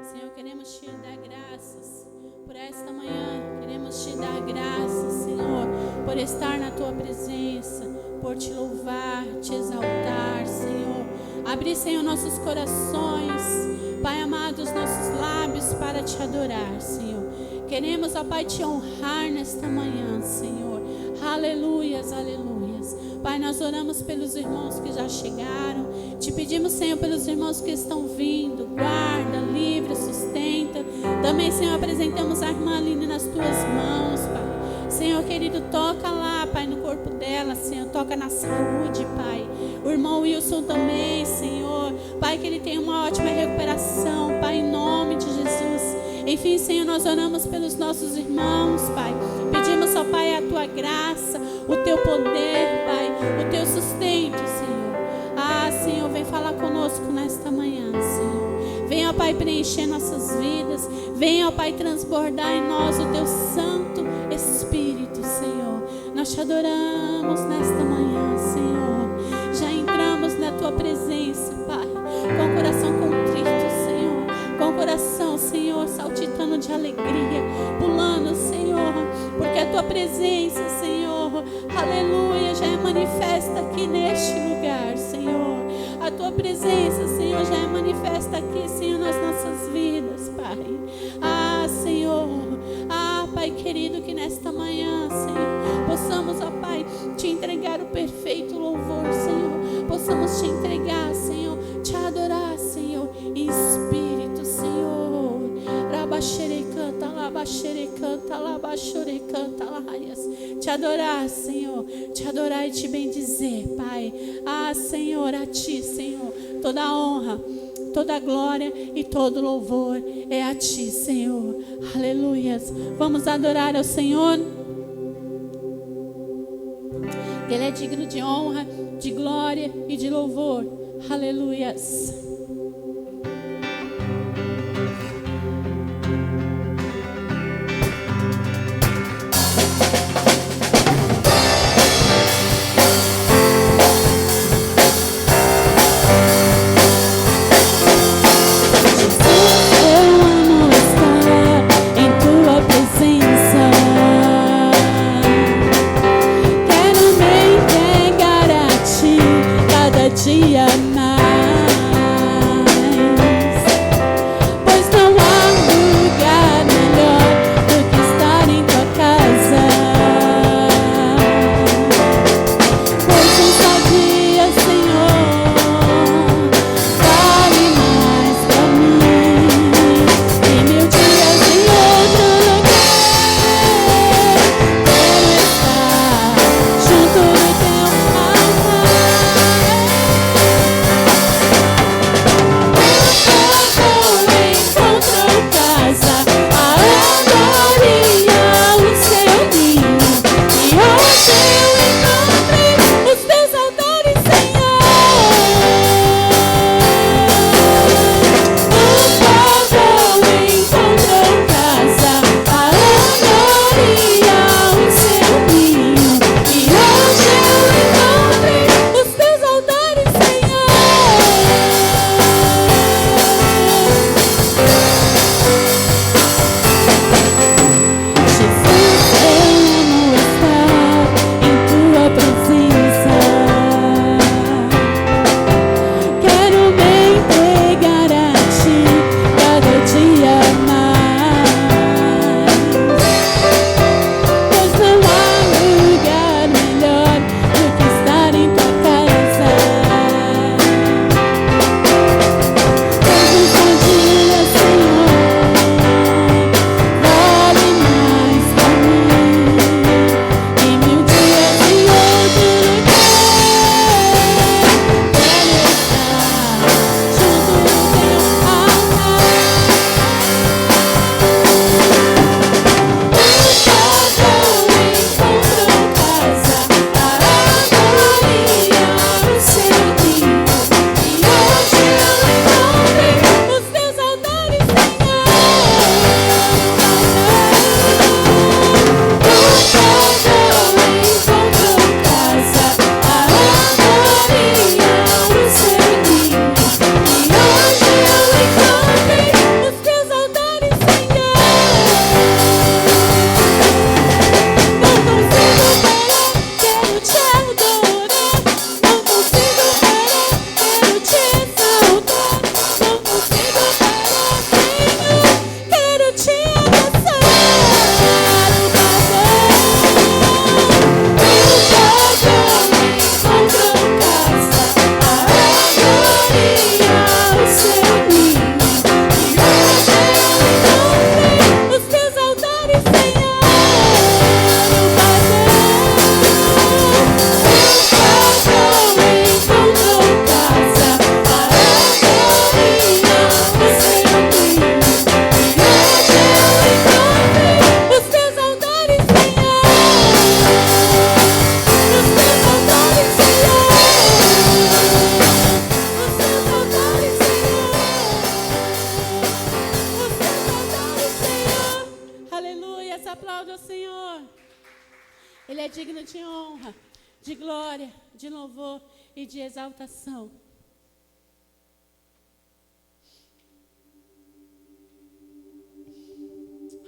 Senhor, queremos te dar graças por esta manhã. Queremos te dar graças, Senhor, por estar na tua presença, por te louvar, te exaltar, Senhor. Abrir, Senhor, nossos corações, Pai amado, os nossos lábios para te adorar, Senhor. Queremos, ó Pai, te honrar nesta manhã, Senhor. Aleluias, aleluias. Pai, nós oramos pelos irmãos que já chegaram. Te pedimos, Senhor, pelos irmãos que estão vindo. Guarda, livra, sustenta. Também, Senhor, apresentamos a irmã Aline nas tuas mãos, Pai. Senhor querido, toca lá, Pai, no corpo dela, Senhor. Toca na saúde, Pai. O irmão Wilson também, Senhor. Pai, que ele tenha uma ótima recuperação, Pai, em nome de Jesus. Enfim, Senhor, nós oramos pelos nossos irmãos, Pai. Pedimos, ó Pai, a tua graça, o teu poder, Pai, o teu sustento, Senhor. Ah, Senhor, vem falar conosco nesta manhã, Senhor. Vem, ó Pai, preencher nossas vidas. Vem, ó Pai, transbordar em nós o teu Santo Espírito, Senhor. Nós te adoramos nesta manhã, Senhor. Já entramos na tua presença, Pai, com o coração contrito, Senhor. Com o coração, Senhor, saltitando de alegria, pulando, Senhor, porque a tua presença, Senhor, aleluia, já é manifesta aqui neste lugar, Senhor. A tua presença, Senhor, já é manifesta aqui, Senhor, nas nossas vidas, Pai. Ah, Senhor, ah, Pai querido, que nesta manhã, Senhor, possamos, ó Pai, te entregar o perfeito louvor, Senhor. Possamos te entregar, Senhor, te adorar, Senhor, em espírito, Senhor. Rabaxerecanta, labaxerecanta, labaxorecanta, laias. Te adorar, Senhor. Te adorar e te bendizer, Pai. Ah, Senhor, a ti, Senhor, toda a honra, toda a glória e todo louvor é a ti, Senhor. Aleluias. Vamos adorar ao Senhor. Ele é digno de honra, de glória e de louvor. Aleluias. Dia mais. Aplauda o Senhor. Ele é digno de honra, de glória, de louvor e de exaltação.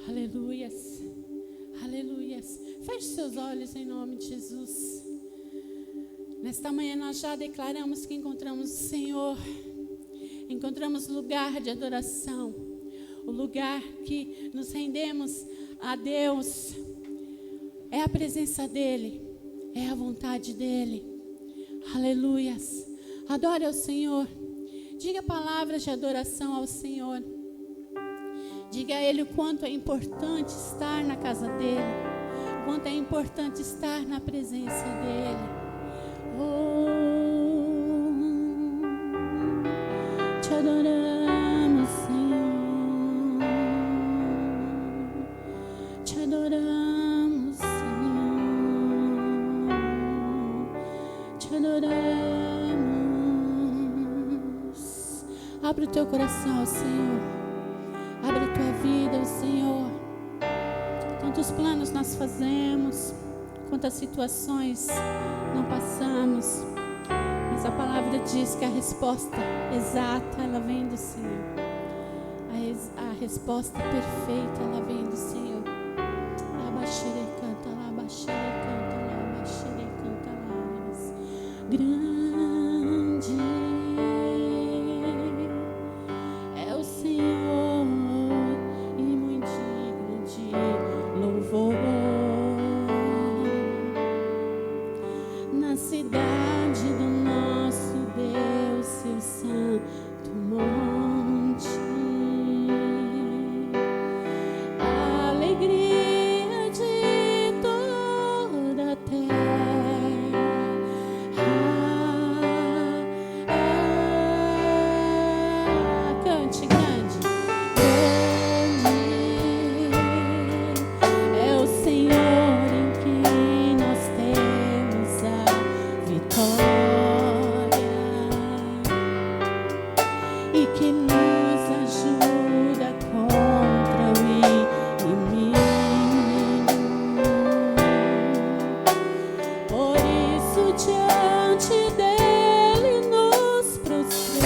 Aleluias, aleluias. Feche seus olhos em nome de Jesus. Nesta manhã nós já declaramos que encontramos o Senhor. Encontramos lugar de adoração. O lugar que nos rendemos a Deus. É a presença dEle. É a vontade dEle. Aleluias. Adore ao Senhor. Diga palavras de adoração ao Senhor. Diga a Ele o quanto é importante estar na casa dEle. O quanto é importante estar na presença dEle. Oh, te adoramos, Senhor. Te adoramos, Senhor. Te adoramos. Abre o teu coração ao Senhor. Abre a tua vida ao Senhor. Tantos planos nós fazemos, quantas situações não passamos, mas a palavra diz que a resposta exata ela vem do Senhor. A resposta perfeita ela vem do Senhor. Labaxere canta, labaxere canta, labaxere canta, labas. Grande é o Senhor e muito digno de louvor. Na cidade do nosso Deus, seu santo monte, a alegria de toda a terra. Cante, grande, grande é o Senhor em quem nós temos a vitória e que nos ajuda contra o inimigo. Por isso diante dele nos prostramos.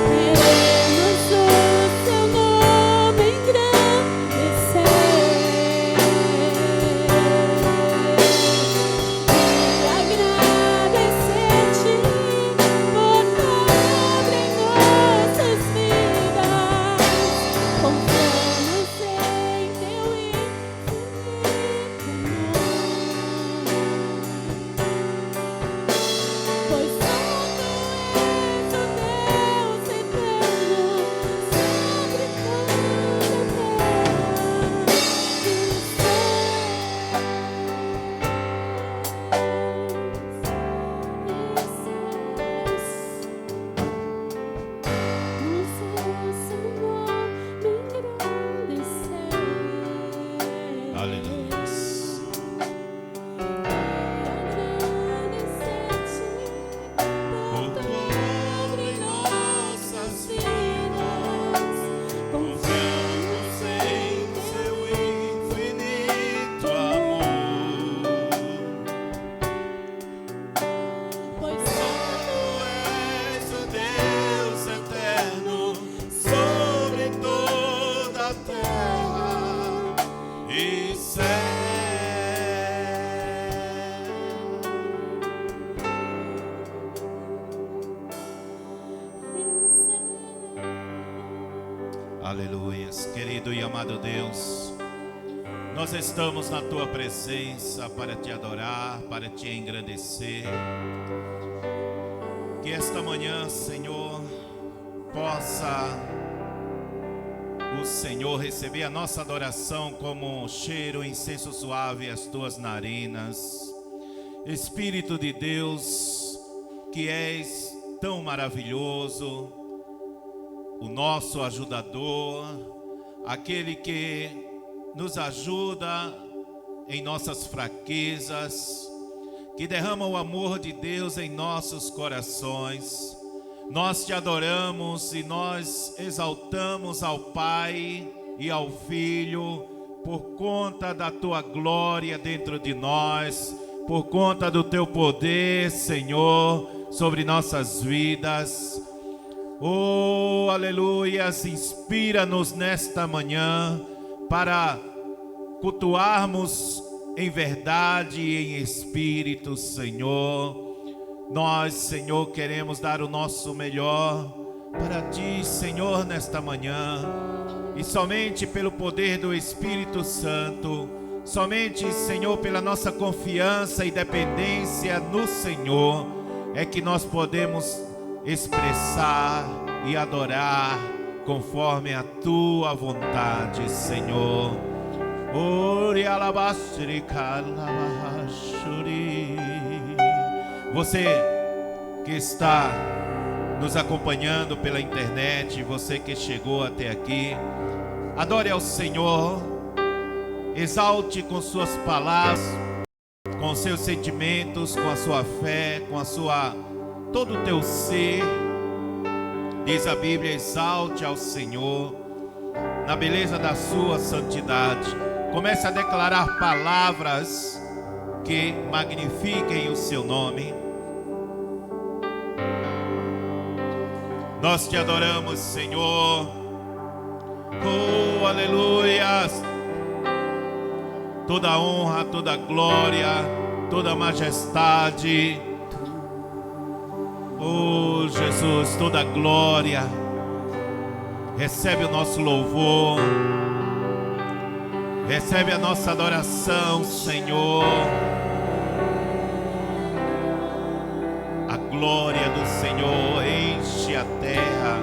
Queremos o seu nome engrandecer e agradecer-te por obra em nossas vidas. Confiamos em teu infinito amor, pois só tu és o Deus eterno sobre toda Aleluia. por tua obra em nossas vidas. Confiamos em seu infinito amor, Pois só tu és o Deus eterno sobre toda a terra e céu. Aleluias, querido e amado Deus, nós estamos na tua presença para te adorar, para te engrandecer. Que esta manhã, Senhor, possa o Senhor receber a nossa adoração como um cheiro, incenso suave às tuas narinas. Espírito de Deus, que és tão maravilhoso, o nosso ajudador, aquele que nos ajuda em nossas fraquezas, que derrama o amor de Deus em nossos corações. Nós te adoramos e nós exaltamos ao Pai e ao Filho por conta da tua glória dentro de nós, por conta do teu poder, Senhor, sobre nossas vidas. Oh, aleluias, inspira-nos nesta manhã para cultuarmos em verdade e em espírito, Senhor. Nós, Senhor, queremos dar o nosso melhor para Ti, Senhor, nesta manhã. E somente pelo poder do Espírito Santo, somente, Senhor, pela nossa confiança e dependência no Senhor, é que nós podemos expressar e adorar conforme a Tua vontade, Senhor. Você que está nos acompanhando pela internet, você que chegou até aqui, adore ao Senhor, exalte com suas palavras, com seus sentimentos, com a sua fé, com todo o teu ser. Diz a Bíblia, exalte ao Senhor na beleza da sua santidade. Comece a declarar palavras que magnifiquem o seu nome. Nós te adoramos, Senhor. Oh, aleluias. Toda honra, toda glória, toda majestade. Oh, Jesus, toda glória. Recebe o nosso louvor. Recebe a nossa adoração, Senhor. A glória do Senhor enche a terra.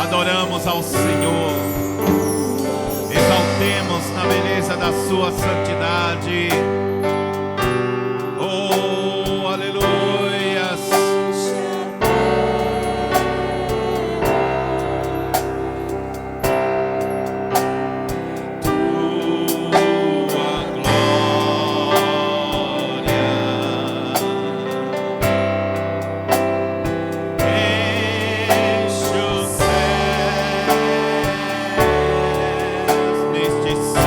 Adoramos ao Senhor, exaltemos na beleza da sua santidade. Oh, aleluias. Tua glória enche o céu neste santo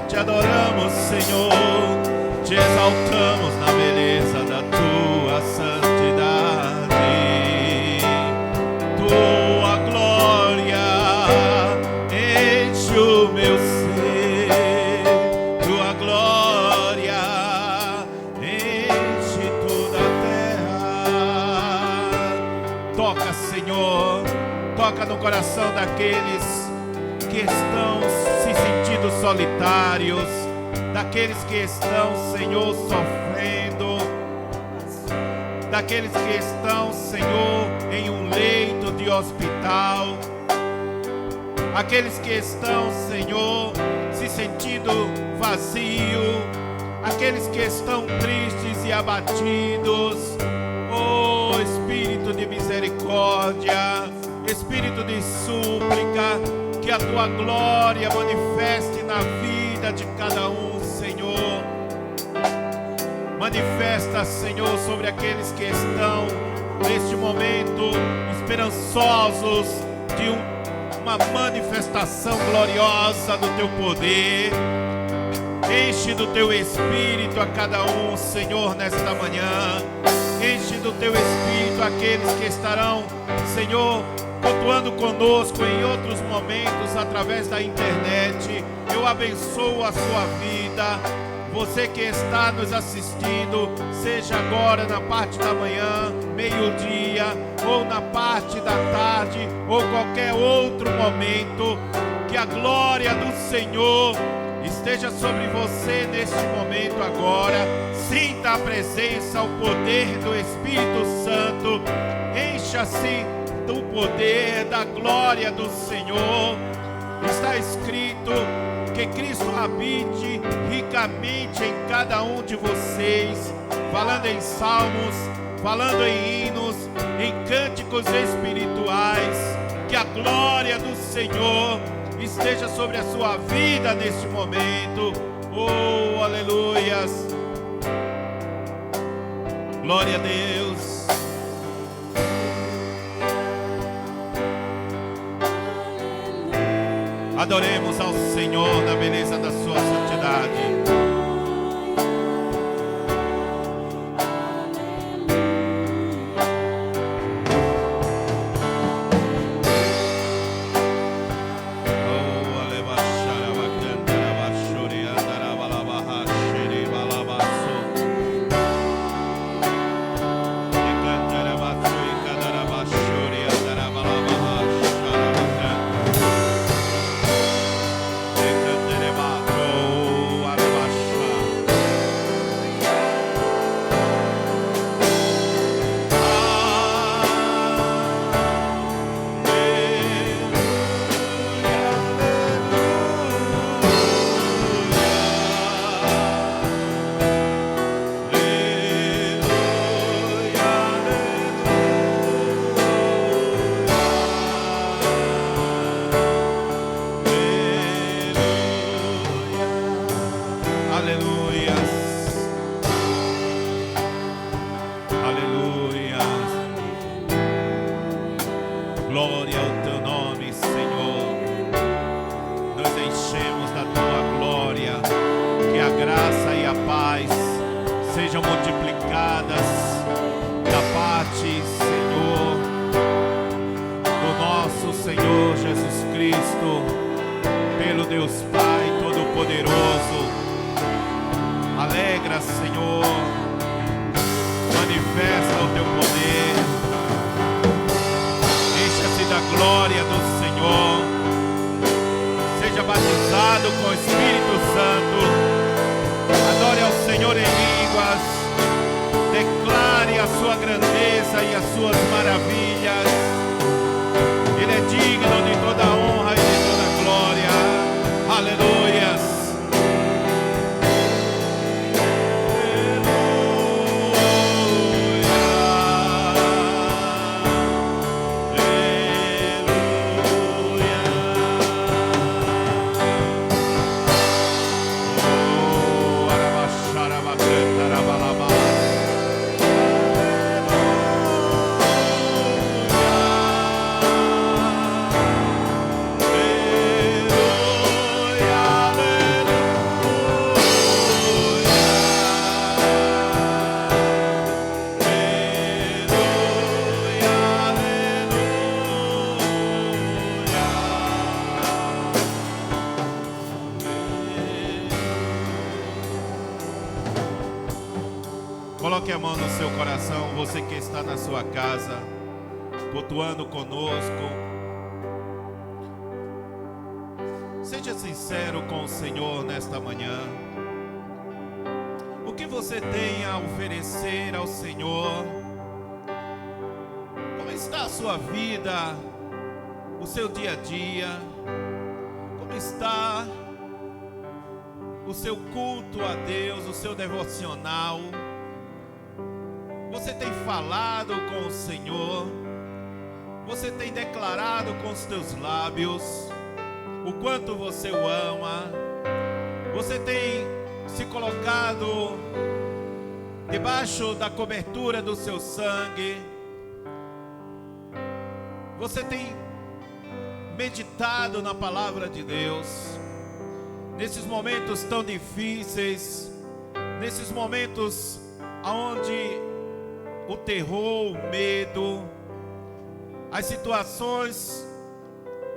te adoramos, Senhor, te exaltamos. coração daqueles que estão se sentindo solitários, daqueles que estão, Senhor, sofrendo, daqueles que estão, Senhor, em um leito de hospital, aqueles que estão, Senhor, se sentindo vazio, aqueles que estão tristes e abatidos. Oh, Espírito de misericórdia, Espírito de súplica, que a Tua glória manifeste na vida de cada um, Senhor. Manifesta, Senhor, sobre aqueles que estão neste momento esperançosos de uma manifestação gloriosa do Teu poder. Enche do Teu Espírito a cada um, Senhor, nesta manhã. Enche do Teu Espírito aqueles que estarão, Senhor, cultuando conosco em outros momentos através da internet. Eu abençoo a sua vida. Você que está nos assistindo, seja agora na parte da manhã, meio-dia, ou na parte da tarde, ou qualquer outro momento, que a glória do Senhor esteja sobre você neste momento agora. Sinta a presença, o poder do Espírito Santo. Encha-se do poder, da glória do Senhor. Está escrito que Cristo habite ricamente em cada um de vocês, falando em salmos, falando em hinos, em cânticos espirituais. Que a glória do Senhor esteja sobre a sua vida neste momento. Oh, aleluias. Glória a Deus. Adoremos ao Senhor na beleza da sua santidade. Glória ao Teu nome, Senhor. Nos enchemos da Tua glória. Que a graça e a paz sejam multiplicadas da parte, Senhor, do nosso Senhor Jesus Cristo, pelo Deus Pai Todo-Poderoso. Alegra, Senhor, manifesta o Teu poder. Da glória do Senhor, seja batizado com o Espírito Santo, adore ao Senhor em línguas, declare a sua grandeza e as suas maravilhas. Ele é digno de toda a honra e de toda a glória. Aleluias. Coloque a mão no seu coração, você que está na sua casa, cultuando conosco. sincero com o Senhor nesta manhã. O que você tem a oferecer ao Senhor? Como está a sua vida, o seu dia a dia? Como está o seu culto a Deus, o seu devocional? Você tem falado com o Senhor? Você tem declarado com os teus lábios o quanto você o ama? Você tem se colocado debaixo da cobertura do seu sangue? Você tem meditado na palavra de Deus? Nesses momentos tão difíceis, nesses momentos onde o terror, o medo, as situações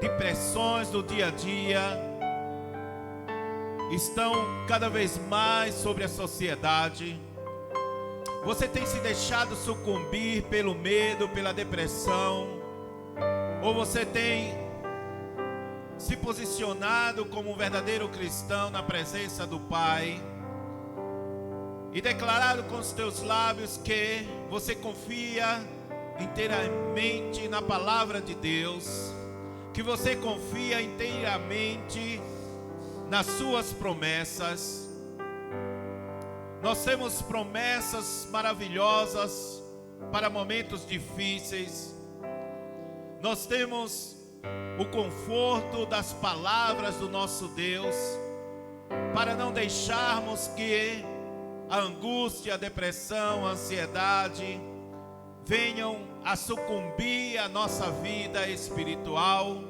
de pressões do dia a dia estão cada vez mais sobre a sociedade. Você tem se deixado sucumbir pelo medo, pela depressão? Ou você tem se posicionado como um verdadeiro cristão na presença do Pai e declarado com os teus lábios que você confia inteiramente na palavra de Deus, que você confia inteiramente nas suas promessas? Nós temos promessas maravilhosas para momentos difíceis. Nós temos o conforto das palavras do nosso Deus para não deixarmos que a angústia, a depressão, a ansiedade venham a sucumbir a nossa vida espiritual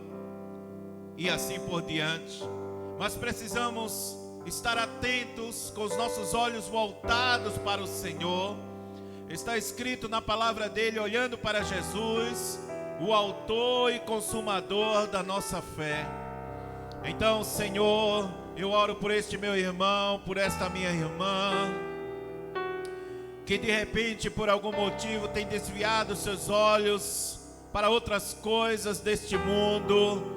e assim por diante. Mas precisamos estar atentos, com os nossos olhos voltados para o Senhor. Está escrito na palavra dele, olhando para Jesus, o autor e consumador da nossa fé. Então, Senhor, eu oro por este meu irmão, por esta minha irmã, que de repente, por algum motivo, tem desviado seus olhos para outras coisas deste mundo.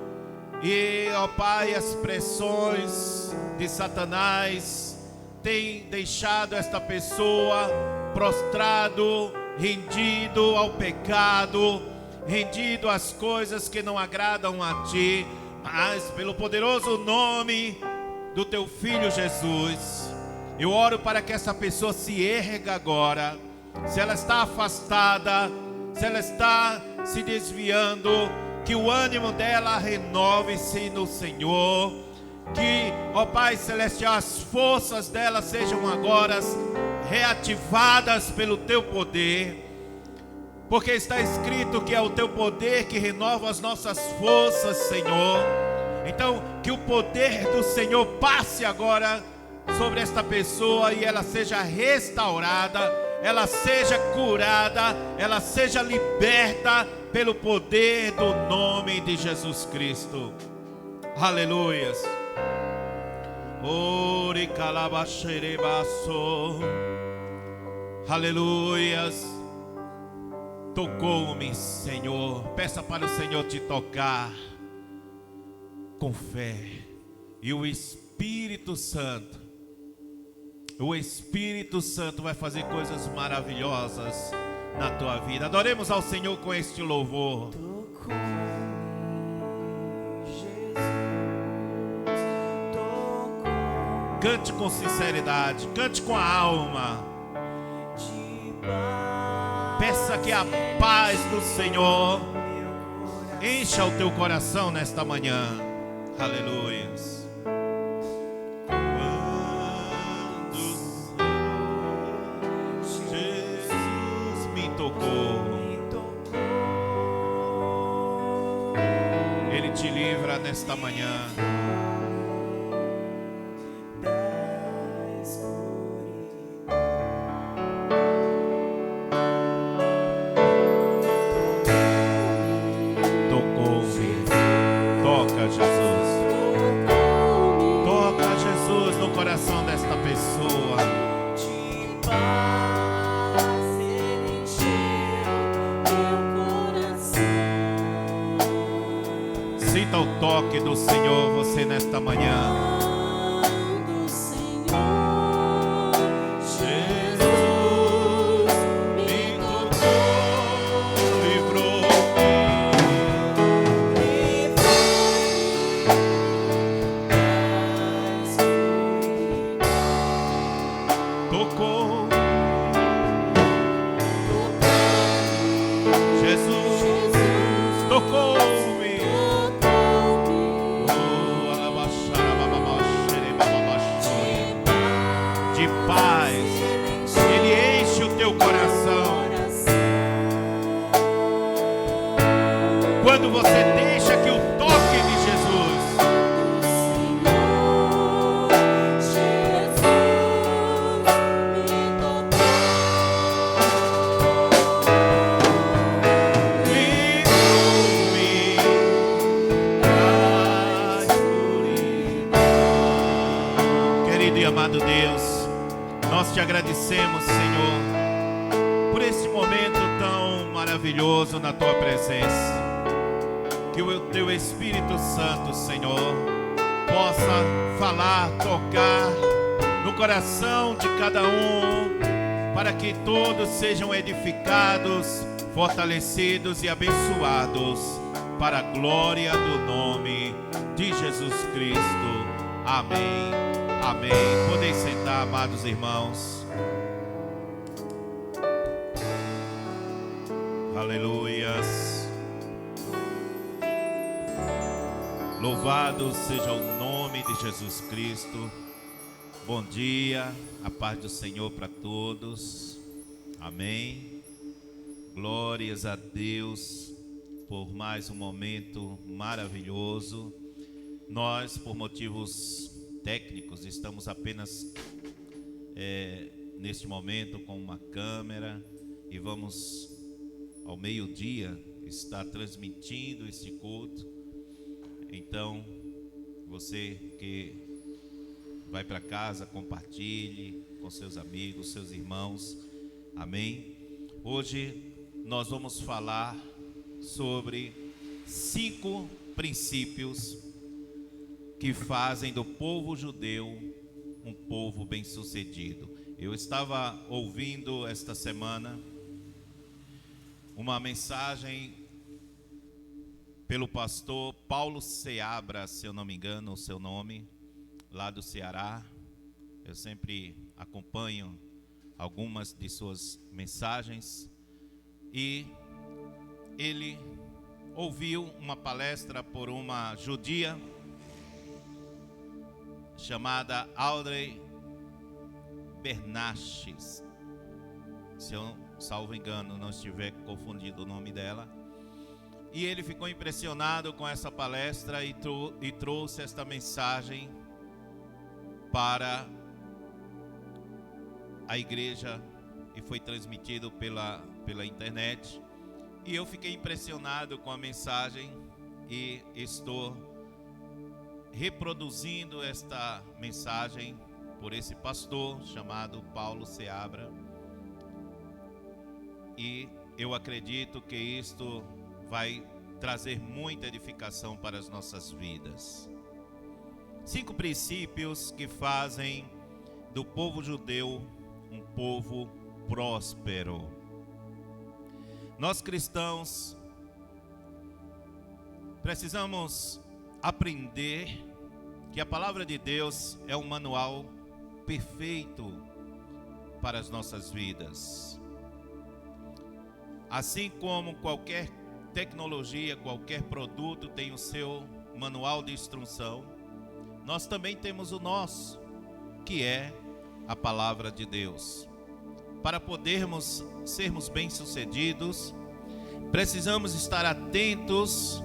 E, ó Pai, as pressões de Satanás têm deixado esta pessoa prostrado, rendido ao pecado, rendido às coisas que não agradam a Ti. Mas pelo poderoso nome do Teu Filho Jesus, eu oro para que essa pessoa se erga agora. Se ela está afastada, se ela está se desviando, que o ânimo dela renove-se no Senhor. Que, ó Pai Celestial, as forças dela sejam agora reativadas pelo Teu poder. Porque está escrito que é o Teu poder que renova as nossas forças, Senhor. Então, que o poder do Senhor passe agora sobre esta pessoa e ela seja restaurada, ela seja curada, ela seja liberta pelo poder do nome de Jesus Cristo. Aleluias. Ore calabaxerebaço. Aleluias. Tocou-me, Senhor. Peça para o Senhor te tocar com fé. E o Espírito Santo vai fazer coisas maravilhosas na tua vida. Adoremos ao Senhor com este louvor. Cante com sinceridade, cante com a alma. Peça que a paz do Senhor encha o teu coração nesta manhã. Aleluias. Ele te livra nesta manhã. Tocou-me. Toca, Jesus. Toca, Jesus, no coração desta pessoa. Sinta o toque do Senhor, você nesta manhã. Quando você deixa que o toque de Jesus querido e amado Deus, nós te agradecemos, Senhor, por esse momento tão maravilhoso na tua presença. Que o teu Espírito Santo, Senhor, possa falar, tocar no coração de cada um, para que todos sejam edificados, fortalecidos e abençoados, para a glória do nome de Jesus Cristo. Amém, amém. Podem sentar, amados irmãos. Aleluias. Louvado seja o nome de Jesus Cristo. Bom dia, a paz do Senhor para todos. Amém. Glórias a Deus por mais um momento maravilhoso. Nós, por motivos técnicos, estamos apenas neste momento com uma câmera e vamos ao meio-dia estar transmitindo este culto. Então, você que vai para casa, compartilhe com seus amigos, seus irmãos. Amém? Hoje nós vamos falar sobre 5 princípios que fazem do povo judeu um povo bem-sucedido. Eu estava ouvindo esta semana uma mensagem pelo pastor Paulo Seabra, se eu não me engano, o seu nome, lá do Ceará. Eu sempre acompanho algumas de suas mensagens. E ele ouviu uma palestra por uma judia chamada Audrey Bernaches. Se eu, salvo engano, não estiver confundido o nome dela. E ele ficou impressionado com essa palestra e trouxe esta mensagem para a igreja e foi transmitido pela internet. E eu fiquei impressionado com a mensagem e estou reproduzindo esta mensagem por esse pastor chamado Paulo Seabra. E eu acredito que isto vai trazer muita edificação para as nossas vidas. 5 princípios que fazem do povo judeu um povo próspero. Nós cristãos precisamos aprender que a palavra de Deus é um manual perfeito para as nossas vidas. Assim como qualquer tecnologia, qualquer produto tem o seu manual de instrução, nós também temos o nosso, que é a palavra de Deus. Para podermos sermos bem-sucedidos, precisamos estar atentos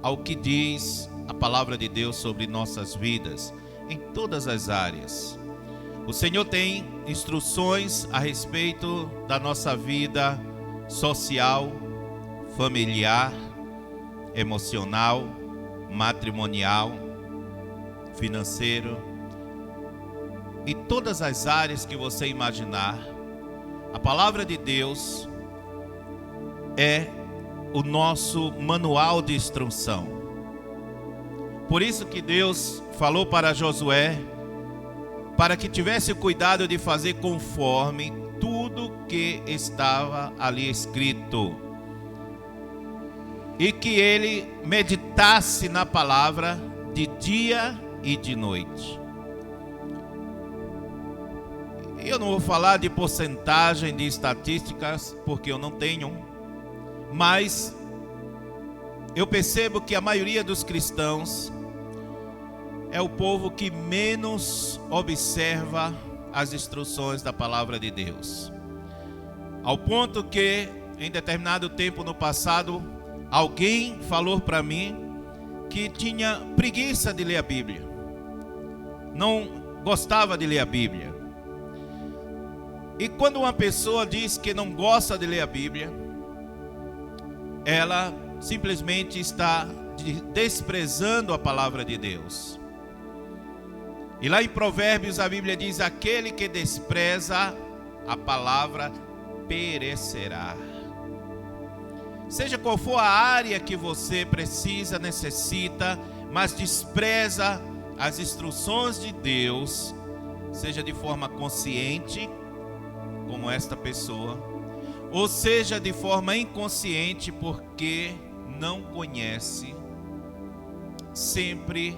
ao que diz a palavra de Deus sobre nossas vidas, em todas as áreas. O Senhor tem instruções a respeito da nossa vida social, familiar, emocional, matrimonial, financeiro e todas as áreas que você imaginar. A palavra de Deus é o nosso manual de instrução. Por isso que Deus falou para Josué, para que tivesse cuidado de fazer conforme tudo que estava ali escrito, e que ele meditasse na palavra de dia e de noite. Eu não vou falar de porcentagem, de estatísticas, porque eu não tenho, mas eu percebo que a maioria dos cristãos é o povo que menos observa as instruções da palavra de Deus. Ao ponto que, em determinado tempo no passado, alguém falou para mim que tinha preguiça de ler a Bíblia. Não gostava de ler a Bíblia. E quando uma pessoa diz que não gosta de ler a Bíblia, ela simplesmente está desprezando a palavra de Deus. E lá em Provérbios a Bíblia diz: aquele que despreza a palavra perecerá. Seja qual for a área que você precisa, necessita, mas despreza as instruções de Deus, seja de forma consciente, como esta pessoa, ou seja de forma inconsciente, porque não conhece, sempre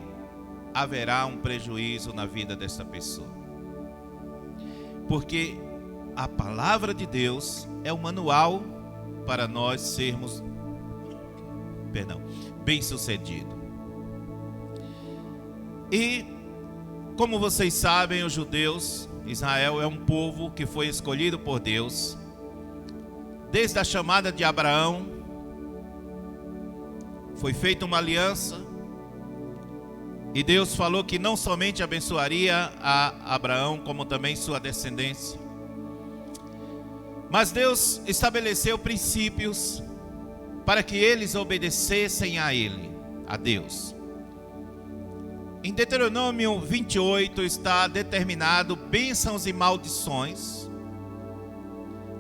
haverá um prejuízo na vida dessa pessoa. Porque a palavra de Deus é o manual para nós sermos bem-sucedidos. E, como vocês sabem, os judeus, Israel é um povo que foi escolhido por Deus. Desde a chamada de Abraão, foi feita uma aliança, e Deus falou que não somente abençoaria a Abraão, como também sua descendência. Mas Deus estabeleceu princípios para que eles obedecessem a Ele, a Deus. Em Deuteronômio 28 está determinado bênçãos e maldições.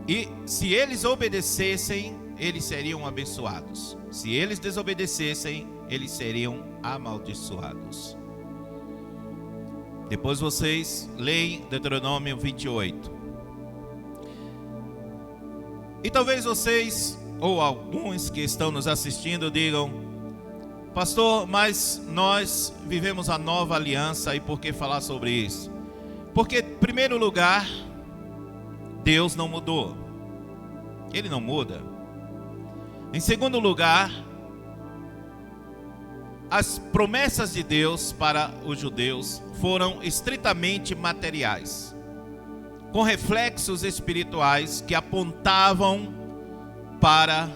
E se eles obedecessem, eles seriam abençoados. Se eles desobedecessem, eles seriam amaldiçoados. Depois vocês leem Deuteronômio 28. E talvez vocês, ou alguns que estão nos assistindo, digam: pastor, mas nós vivemos a nova aliança, e por que falar sobre isso? Porque, em primeiro lugar, Deus não mudou. Ele não muda. Em segundo lugar, as promessas de Deus para os judeus foram estritamente materiais, com reflexos espirituais que apontavam para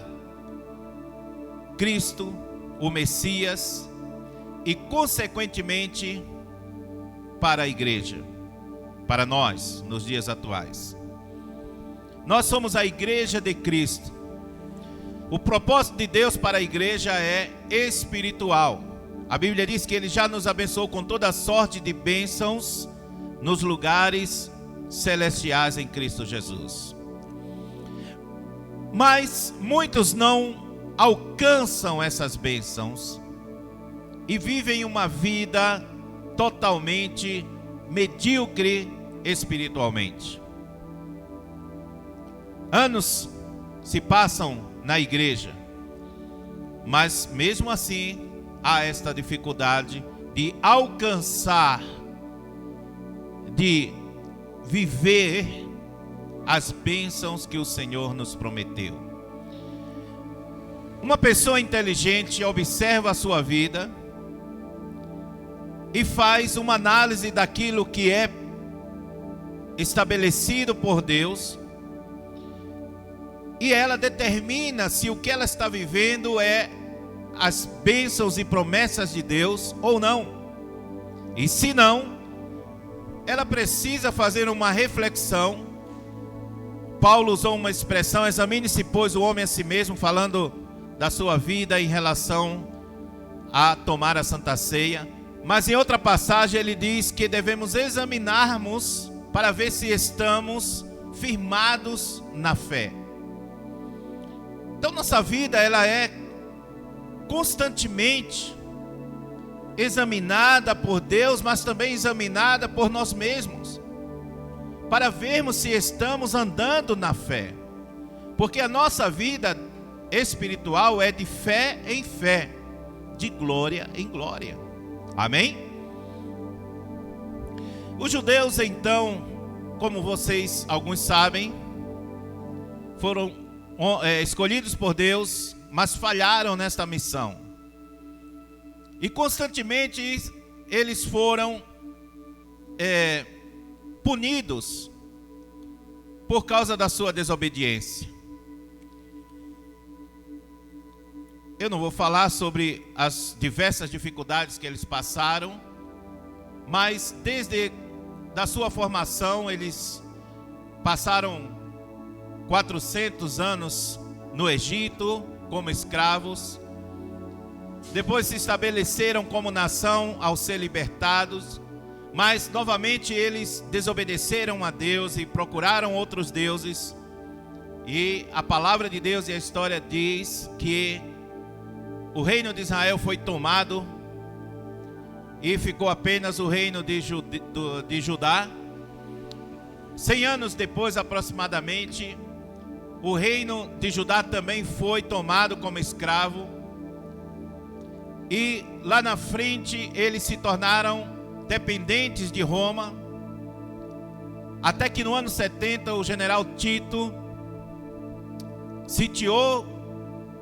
Cristo, o Messias, e consequentemente para a igreja, para nós, nos dias atuais. Nós somos a igreja de Cristo. O propósito de Deus para a igreja é espiritual. A Bíblia diz que Ele já nos abençoou com toda sorte de bênçãos nos lugares celestiais em Cristo Jesus. Mas muitos não alcançam essas bênçãos e vivem uma vida totalmente medíocre espiritualmente. Anos se passam na igreja, mas mesmo assim há esta dificuldade de alcançar, de viver as bênçãos que o Senhor nos prometeu. Uma pessoa inteligente observa a sua vida e faz uma análise daquilo que é estabelecido por Deus, e ela determina se o que ela está vivendo é as bênçãos e promessas de Deus ou não. E se não, ela precisa fazer uma reflexão. Paulo usou uma expressão: examine-se, pois, o homem a si mesmo, falando da sua vida em relação a tomar a Santa Ceia. Mas em outra passagem ele diz que devemos examinarmos para ver se estamos firmados na fé. Então nossa vida, ela é constantemente examinada por Deus, mas também examinada por nós mesmos, para vermos se estamos andando na fé, porque a nossa vida espiritual é de fé em fé, de glória em glória. Amém? Os judeus, então, como vocês, alguns sabem, foram escolhidos por Deus, mas falharam nesta missão. E constantemente eles foram punidos por causa da sua desobediência. Eu não vou falar sobre as diversas dificuldades que eles passaram, mas desde da sua formação eles passaram 400 anos no Egito como escravos. Depois se estabeleceram como nação ao ser libertados, mas novamente eles desobedeceram a Deus e procuraram outros deuses. E a palavra de Deus e a história diz que o reino de Israel foi tomado e ficou apenas o reino de Judá. 100 anos depois aproximadamente, o reino de Judá também foi tomado como escravo. E lá na frente eles se tornaram dependentes de Roma, até que no ano 70 o general Tito sitiou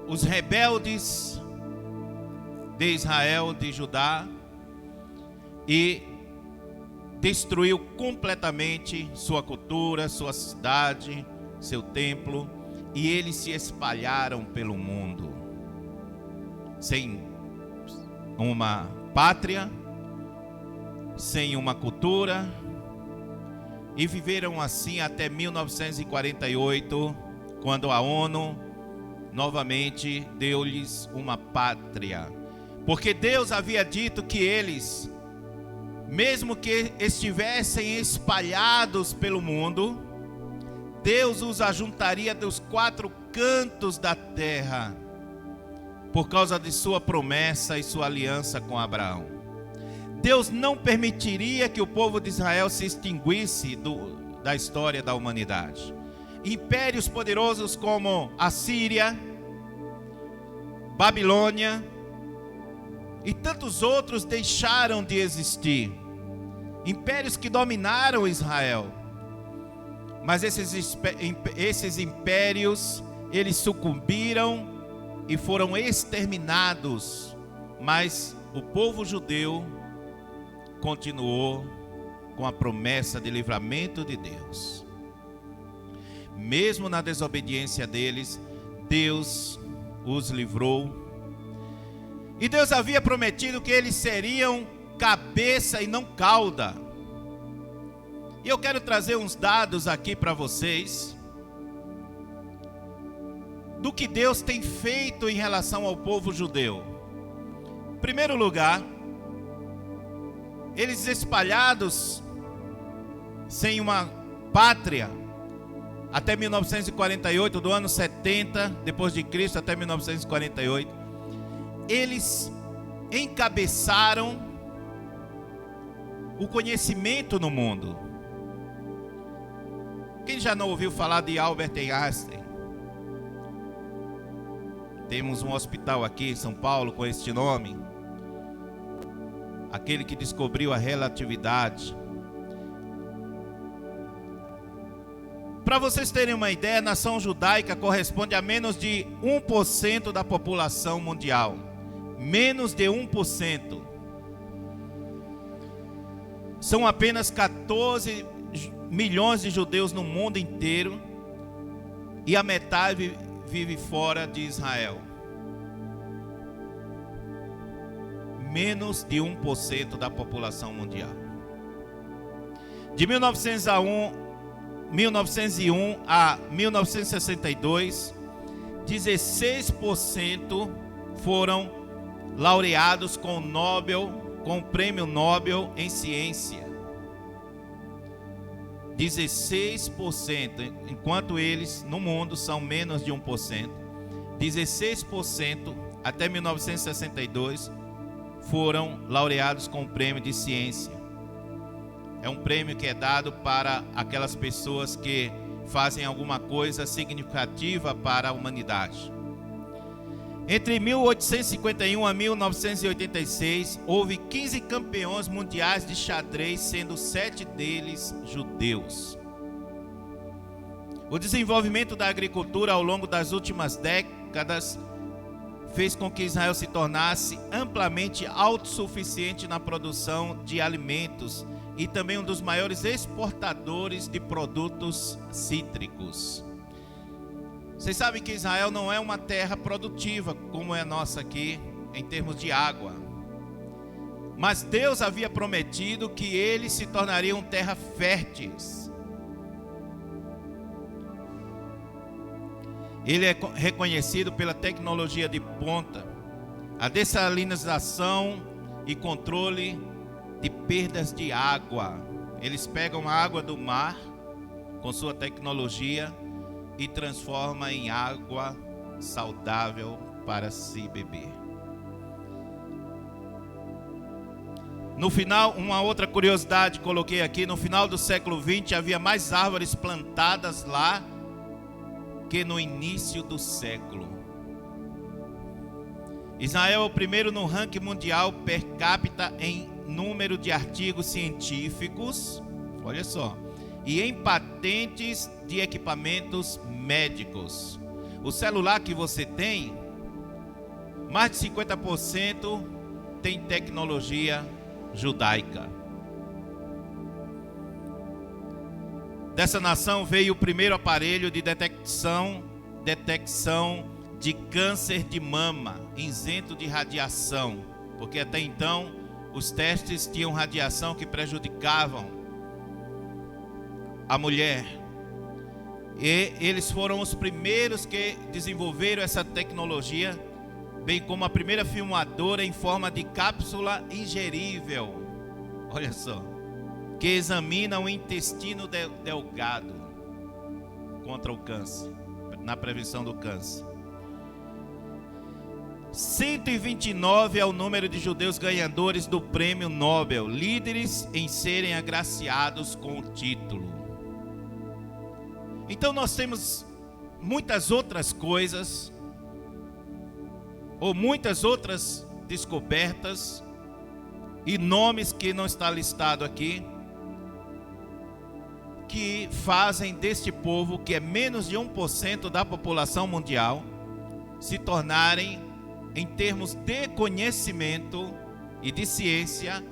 os rebeldes de Israel, de Judá, e destruiu completamente sua cultura, sua cidade, seu templo, e eles se espalharam pelo mundo, sem uma pátria, sem uma cultura, e viveram assim até 1948, quando a ONU novamente deu-lhes uma pátria, porque Deus havia dito que eles, mesmo que estivessem espalhados pelo mundo, Deus os ajuntaria dos 4 cantos da terra, por causa de sua promessa e sua aliança com Abraão. Deus não permitiria que o povo de Israel se extinguisse da história da humanidade. Impérios poderosos como a Síria, Babilônia e tantos outros deixaram de existir. Impérios que dominaram Israel. Mas esses impérios, eles sucumbiram e foram exterminados. Mas o povo judeu continuou com a promessa de livramento de Deus. Mesmo na desobediência deles, Deus os livrou. E Deus havia prometido que eles seriam cabeça e não cauda. E eu quero trazer uns dados aqui para vocês do que Deus tem feito em relação ao povo judeu. Em primeiro lugar, eles espalhados sem uma pátria até 1948, do ano 70 depois de Cristo até 1948, eles encabeçaram o conhecimento no mundo. Quem já não ouviu falar de Albert Einstein? Temos um hospital aqui em São Paulo com este nome. Aquele que descobriu a relatividade. Para vocês terem uma ideia, a nação judaica corresponde a menos de 1% da população mundial. Menos de 1%. São apenas 14 milhões de judeus no mundo inteiro. E a metade vive fora de Israel. Menos de 1% da população mundial. De 1901 a 1962, 16% foram laureados com o Prêmio Nobel em Ciência. 16%, enquanto eles no mundo são menos de 1%. 16% até 1962 foram laureados com o prêmio de ciência. É um prêmio que é dado para aquelas pessoas que fazem alguma coisa significativa para a humanidade. Entre 1851 a 1986, houve 15 campeões mundiais de xadrez, sendo 7 deles judeus. O desenvolvimento da agricultura ao longo das últimas décadas fez com que Israel se tornasse amplamente autossuficiente na produção de alimentos e também um dos maiores exportadores de produtos cítricos. Vocês sabem que Israel não é uma terra produtiva como é a nossa aqui, em termos de água. Mas Deus havia prometido que eles se tornariam terra férteis. Ele é reconhecido pela tecnologia de ponta, a dessalinização e controle de perdas de água. Eles pegam a água do mar com sua tecnologia e transforma em água saudável para se beber. No final, uma outra curiosidade coloquei aqui, no final do século XX havia mais árvores plantadas lá que no início do século. Israel é o primeiro no ranking mundial per capita em número de artigos científicos, olha só, e em patentes de equipamentos médicos. O celular que você tem, mais de 50% tem tecnologia judaica. Dessa nação veio o primeiro aparelho de detecção de câncer de mama, isento de radiação, porque até então os testes tinham radiação que prejudicavam a mulher. E eles foram os primeiros que desenvolveram essa tecnologia, bem como a primeira filmadora em forma de cápsula ingerível. Olha só, que examina o intestino delgado contra o câncer, na prevenção do câncer. 129 é o número de judeus ganhadores do prêmio Nobel, líderes em serem agraciados com o título. Então nós temos muitas outras coisas, ou muitas outras descobertas, e nomes que não está listado aqui, que fazem deste povo, que é menos de 1% da população mundial, se tornarem, em termos de conhecimento e de ciência,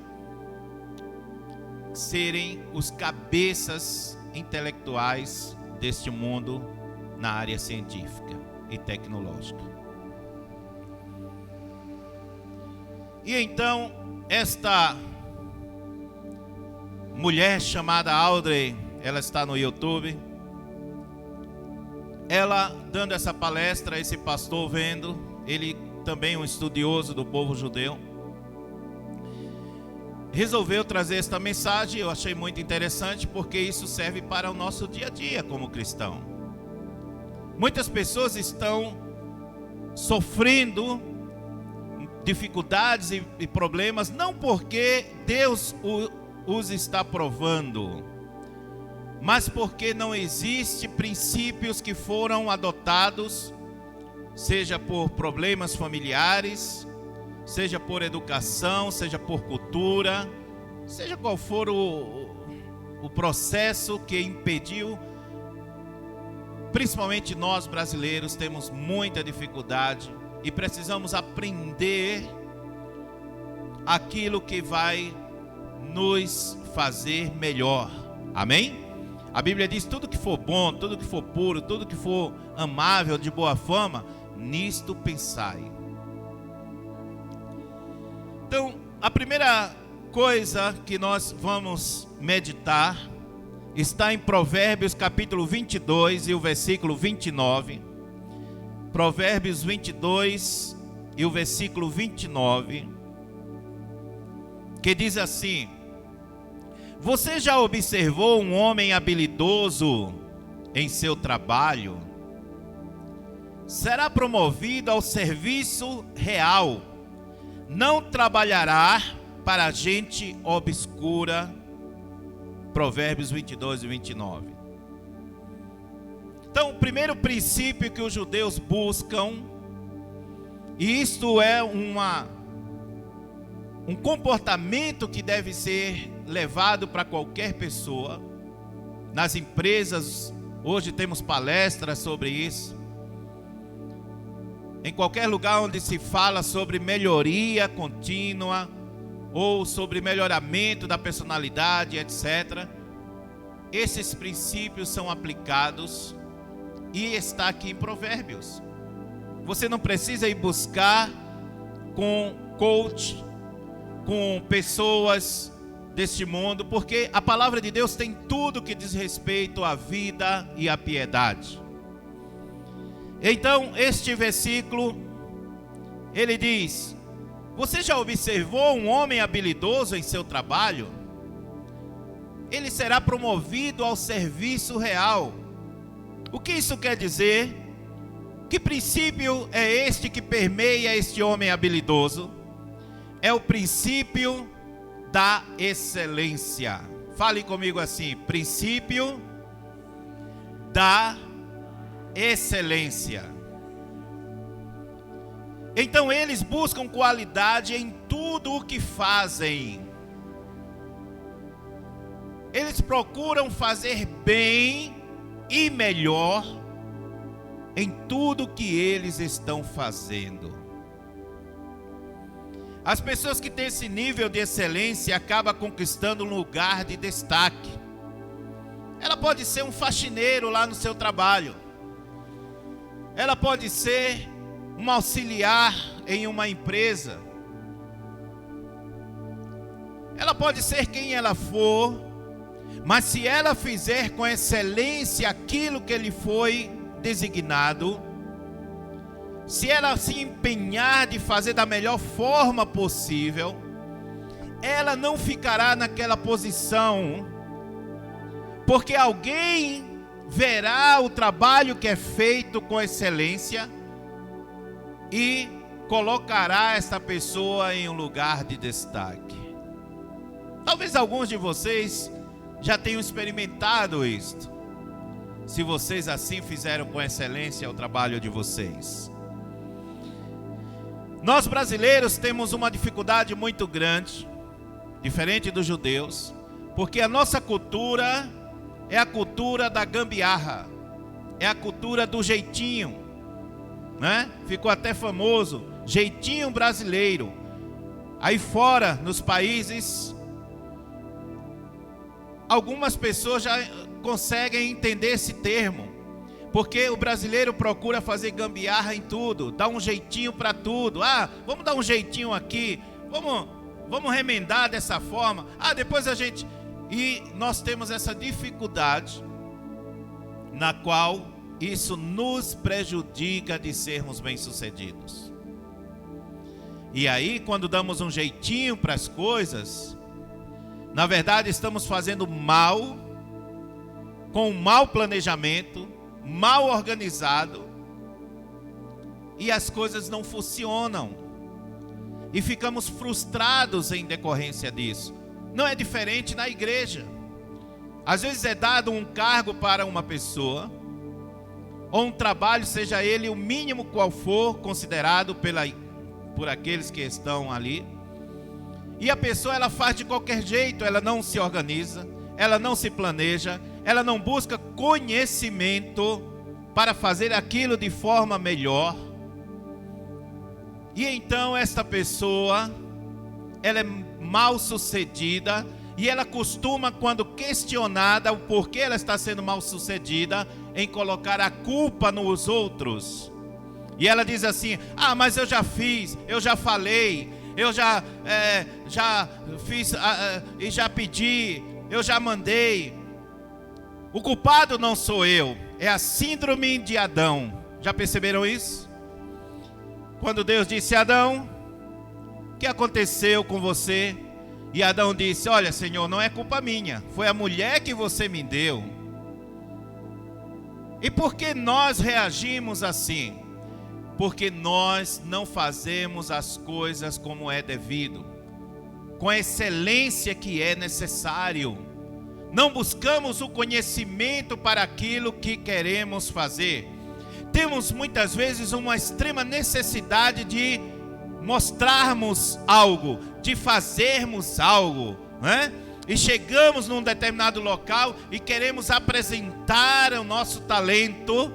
serem os cabeças intelectuais deste mundo na área científica e tecnológica. E então, esta mulher chamada Audrey, ela está no YouTube, ela dando essa palestra, esse pastor vendo, ele também um estudioso do povo judeu, resolveu trazer esta mensagem. Eu achei muito interessante, porque isso serve para o nosso dia a dia como cristão. Muitas pessoas estão sofrendo dificuldades e problemas, não porque Deus os está provando, mas porque não existem princípios que foram adotados, seja por problemas familiares, seja por educação, seja por cultura, seja qual for o processo que impediu. Principalmente nós brasileiros temos muita dificuldade e precisamos aprender aquilo que vai nos fazer melhor. Amém? A Bíblia diz: tudo que for bom, tudo que for puro, tudo que for amável, de boa fama, nisto pensai. Então, a primeira coisa que nós vamos meditar está em Provérbios capítulo 22 e o versículo 29. Provérbios 22 e o versículo 29, que diz assim: você já observou um homem habilidoso em seu trabalho? Será promovido ao serviço real, não trabalhará para gente obscura. Provérbios 22 e 29. Então, o primeiro princípio que os judeus buscam, e isto é um comportamento que deve ser levado para qualquer pessoa. Nas empresas, hoje temos palestras sobre isso. Em qualquer lugar onde se fala sobre melhoria contínua, ou sobre melhoramento da personalidade, etc. Esses princípios são aplicados e está aqui em Provérbios. Você não precisa ir buscar com coach, com pessoas deste mundo, porque a palavra de Deus tem tudo que diz respeito à vida e à piedade. Então, este versículo, ele diz: você já observou um homem habilidoso em seu trabalho? Ele será promovido ao serviço real. O que isso quer dizer? Que princípio é este que permeia este homem habilidoso? É o princípio da excelência. Fale comigo assim: princípio da excelência. Então eles buscam qualidade em tudo o que fazem. Eles procuram fazer bem e melhor em tudo que eles estão fazendo. As pessoas que têm esse nível de excelência acabam conquistando um lugar de destaque. Ela pode ser um faxineiro lá no seu trabalho. Ela pode ser um auxiliar em uma empresa. Ela pode ser quem ela for, mas se ela fizer com excelência aquilo que lhe foi designado, se ela se empenhar de fazer da melhor forma possível, ela não ficará naquela posição, porque alguém verá o trabalho que é feito com excelência e colocará esta pessoa em um lugar de destaque. Talvez alguns de vocês já tenham experimentado isto, se vocês assim fizeram com excelência o trabalho de vocês. Nós brasileiros temos uma dificuldade muito grande, diferente dos judeus, porque a nossa cultura é a cultura da gambiarra, é a cultura do jeitinho, né? Ficou até famoso, jeitinho brasileiro. Aí fora, nos países, algumas pessoas já conseguem entender esse termo, porque o brasileiro procura fazer gambiarra em tudo, dá um jeitinho para tudo. Ah, vamos dar um jeitinho aqui, vamos remendar dessa forma. Ah, depois a gente... E nós temos essa dificuldade, na qual isso nos prejudica de sermos bem-sucedidos. E aí, quando damos um jeitinho para as coisas, na verdade estamos fazendo mal, com um mau planejamento, mal organizado, e as coisas não funcionam, e ficamos frustrados em decorrência disso. Não é diferente na igreja. Às vezes é dado um cargo para uma pessoa, ou um trabalho, seja ele o mínimo qual for, considerado por aqueles que estão ali, e a pessoa ela faz de qualquer jeito, ela não se organiza, ela não se planeja, ela não busca conhecimento para fazer aquilo de forma melhor. E então esta pessoa, ela é mal sucedida, e ela costuma, quando questionada o porquê ela está sendo mal sucedida, em colocar a culpa nos outros. E ela diz assim: ah, mas eu já fiz, eu já falei, eu já fiz e já pedi, eu já mandei. O culpado não sou eu, é a síndrome de Adão. Já perceberam isso? Quando Deus disse: Adão, o que aconteceu com você? E Adão disse: olha, Senhor, não é culpa minha, foi a mulher que você me deu. E por que nós reagimos assim? porque nós não fazemos as coisas como é devido, com a excelência que é necessário. Não buscamos o conhecimento para aquilo que queremos fazer. Temos muitas vezes uma extrema necessidade de mostrarmos algo, de fazermos algo, né? E chegamos num determinado local e queremos apresentar o nosso talento,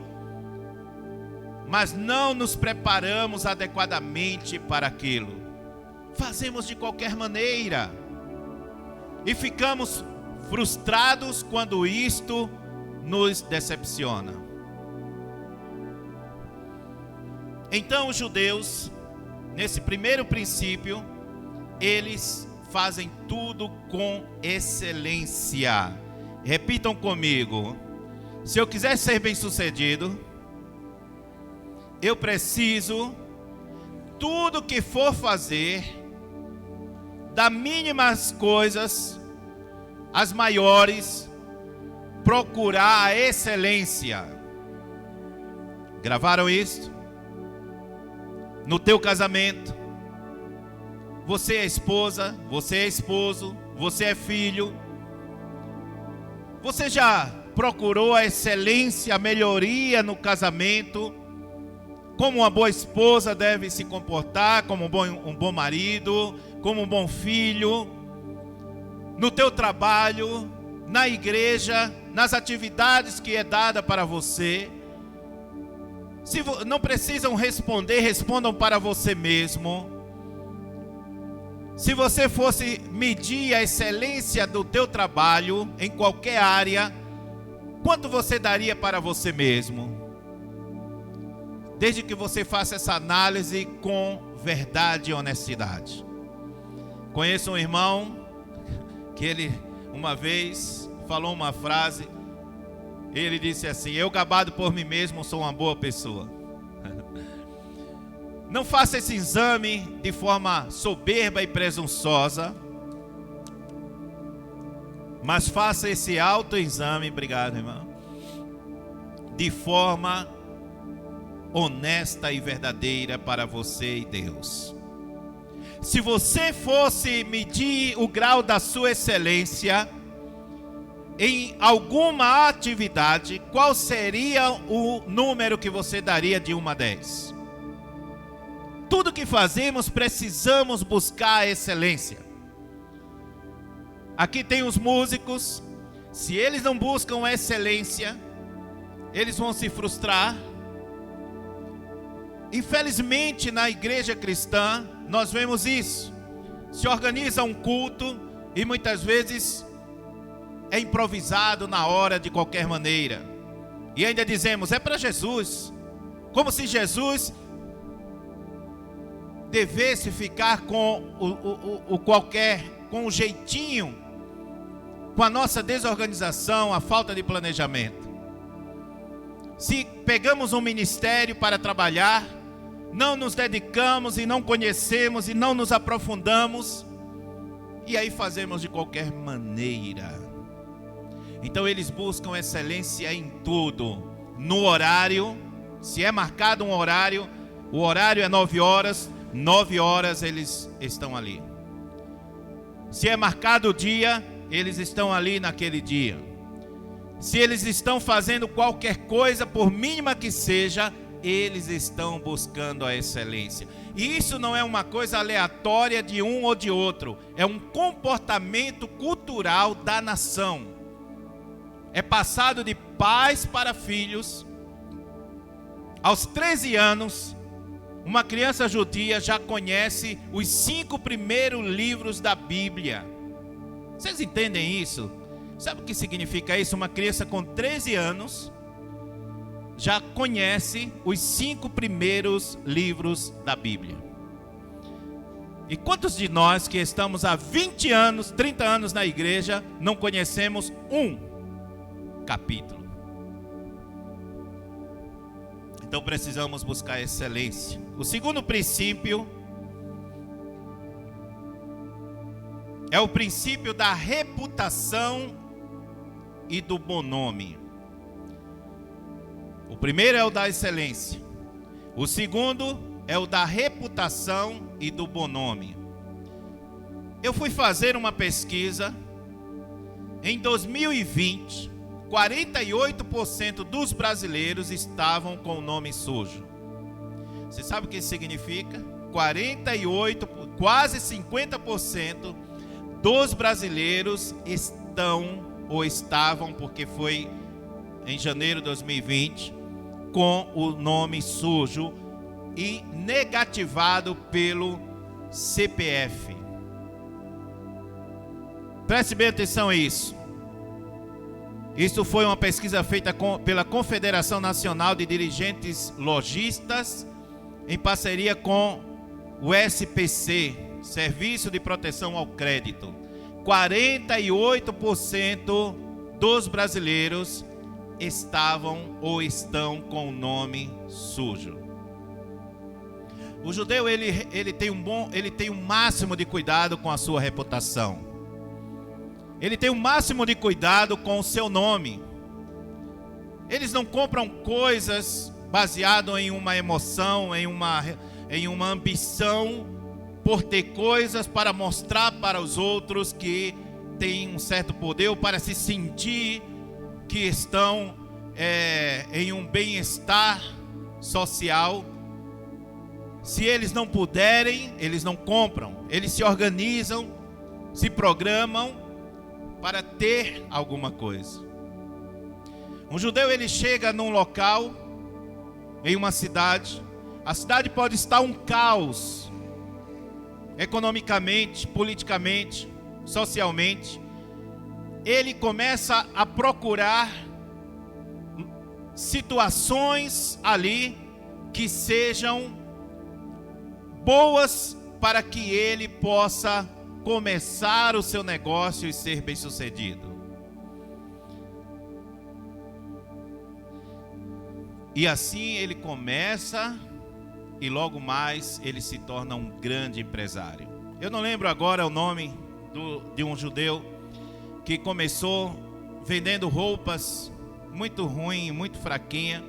mas não nos preparamos adequadamente para aquilo. Fazemos de qualquer maneira e ficamos frustrados quando isto nos decepciona. Então os judeus, nesse primeiro princípio, eles fazem tudo com excelência. Repitam comigo: se eu quiser ser bem-sucedido, eu preciso, tudo que for fazer, das mínimas coisas às maiores, procurar a excelência. Gravaram isso? No teu casamento, você é esposa, você é esposo, você é filho. Você já procurou a excelência, a melhoria no casamento? Como uma boa esposa deve se comportar, como um bom marido, como um bom filho. No teu trabalho, na igreja, nas atividades que é dada para você. Se não precisam responder, respondam para você mesmo. Se você fosse medir a excelência do teu trabalho em qualquer área, quanto você daria para você mesmo? Desde que você faça essa análise com verdade e honestidade. Conheço um irmão que ele uma vez falou uma frase. Ele disse assim: eu, gabado por mim mesmo, sou uma boa pessoa. Não faça esse exame de forma soberba e presunçosa, mas faça esse autoexame, obrigado, irmão, de forma honesta e verdadeira para você e Deus. Se você fosse medir o grau da sua excelência em alguma atividade, qual seria o número que você daria de 1 a 10? Tudo que fazemos, precisamos buscar a excelência. Aqui tem os músicos. Se eles não buscam a excelência, eles vão se frustrar. Infelizmente, na igreja cristã, nós vemos isso. Se organiza um culto e muitas vezes é improvisado na hora, de qualquer maneira. E ainda dizemos: é para Jesus. Como se Jesus devesse ficar com com o jeitinho, com a nossa desorganização, a falta de planejamento. Se pegamos um ministério para trabalhar, não nos dedicamos e não conhecemos e não nos aprofundamos, e aí fazemos de qualquer maneira. Então eles buscam excelência em tudo. No horário, se é marcado um horário, o horário é 9 horas, 9 horas eles estão ali. Se é marcado o dia, eles estão ali naquele dia. Se eles estão fazendo qualquer coisa, por mínima que seja, eles estão buscando a excelência. E isso não é uma coisa aleatória de um ou de outro. É um comportamento cultural da nação. É passado de pais para filhos. Aos 13 anos, uma criança judia já conhece os 5 primeiros livros da Bíblia. Vocês entendem isso? Sabe o que significa isso? Uma criança com 13 anos já conhece os 5 primeiros livros da Bíblia. E quantos de nós que estamos há 20 anos, 30 anos na igreja, não conhecemos um capítulo? Então precisamos buscar excelência. O segundo princípio é o princípio da reputação e do bom nome. O primeiro é o da excelência. O segundo é o da reputação e do bom nome. Eu fui fazer uma pesquisa. Em 2020, 48% dos brasileiros estavam com o nome sujo. Você sabe o que isso significa? 48, quase 50% dos brasileiros estão ou estavam, porque foi em janeiro de 2020, com o nome sujo e negativado pelo CPF. Preste bem atenção a isso. Isso foi uma pesquisa feita pela Confederação Nacional de Dirigentes Lojistas, em parceria com o SPC, Serviço de Proteção ao Crédito. 48% dos brasileiros estavam ou estão com o nome sujo. O judeu ele tem um máximo de cuidado com a sua reputação. Ele tem o máximo de cuidado com o seu nome. Eles não compram coisas baseado em uma emoção, em uma ambição por ter coisas para mostrar para os outros que têm um certo poder, ou para se sentir que estão em um bem-estar social. Se eles não puderem, eles não compram. Eles se organizam, se programam para ter alguma coisa. Um judeu, ele chega num local, em uma cidade. A cidade pode estar um caos, economicamente, politicamente, socialmente. Ele começa a procurar situações ali que sejam boas para que ele possa começar o seu negócio e ser bem-sucedido. E assim ele começa e logo mais ele se torna um grande empresário. Eu não lembro agora o nome de um judeu que começou vendendo roupas muito ruim, muito fraquinha,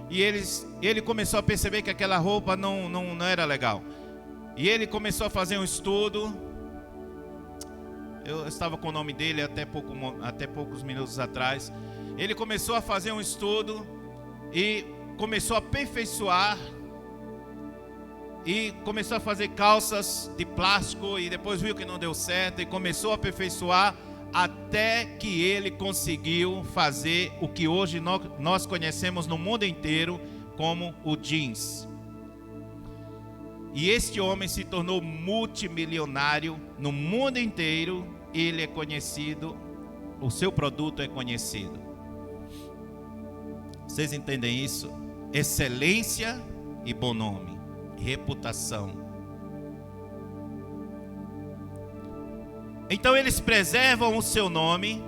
e ele começou a perceber que aquela roupa não era legal. E ele começou a fazer um estudo. Eu estava com o nome dele até poucos minutos atrás. Ele começou a fazer um estudo e começou a aperfeiçoar, e começou a fazer calças de plástico, e depois viu que não deu certo e começou a aperfeiçoar até que ele conseguiu fazer o que hoje nós conhecemos no mundo inteiro como o jeans. E este homem se tornou multimilionário no mundo inteiro. Ele é conhecido, o seu produto é conhecido. Vocês entendem isso? Excelência e bom nome, reputação. Então eles preservam o seu nome,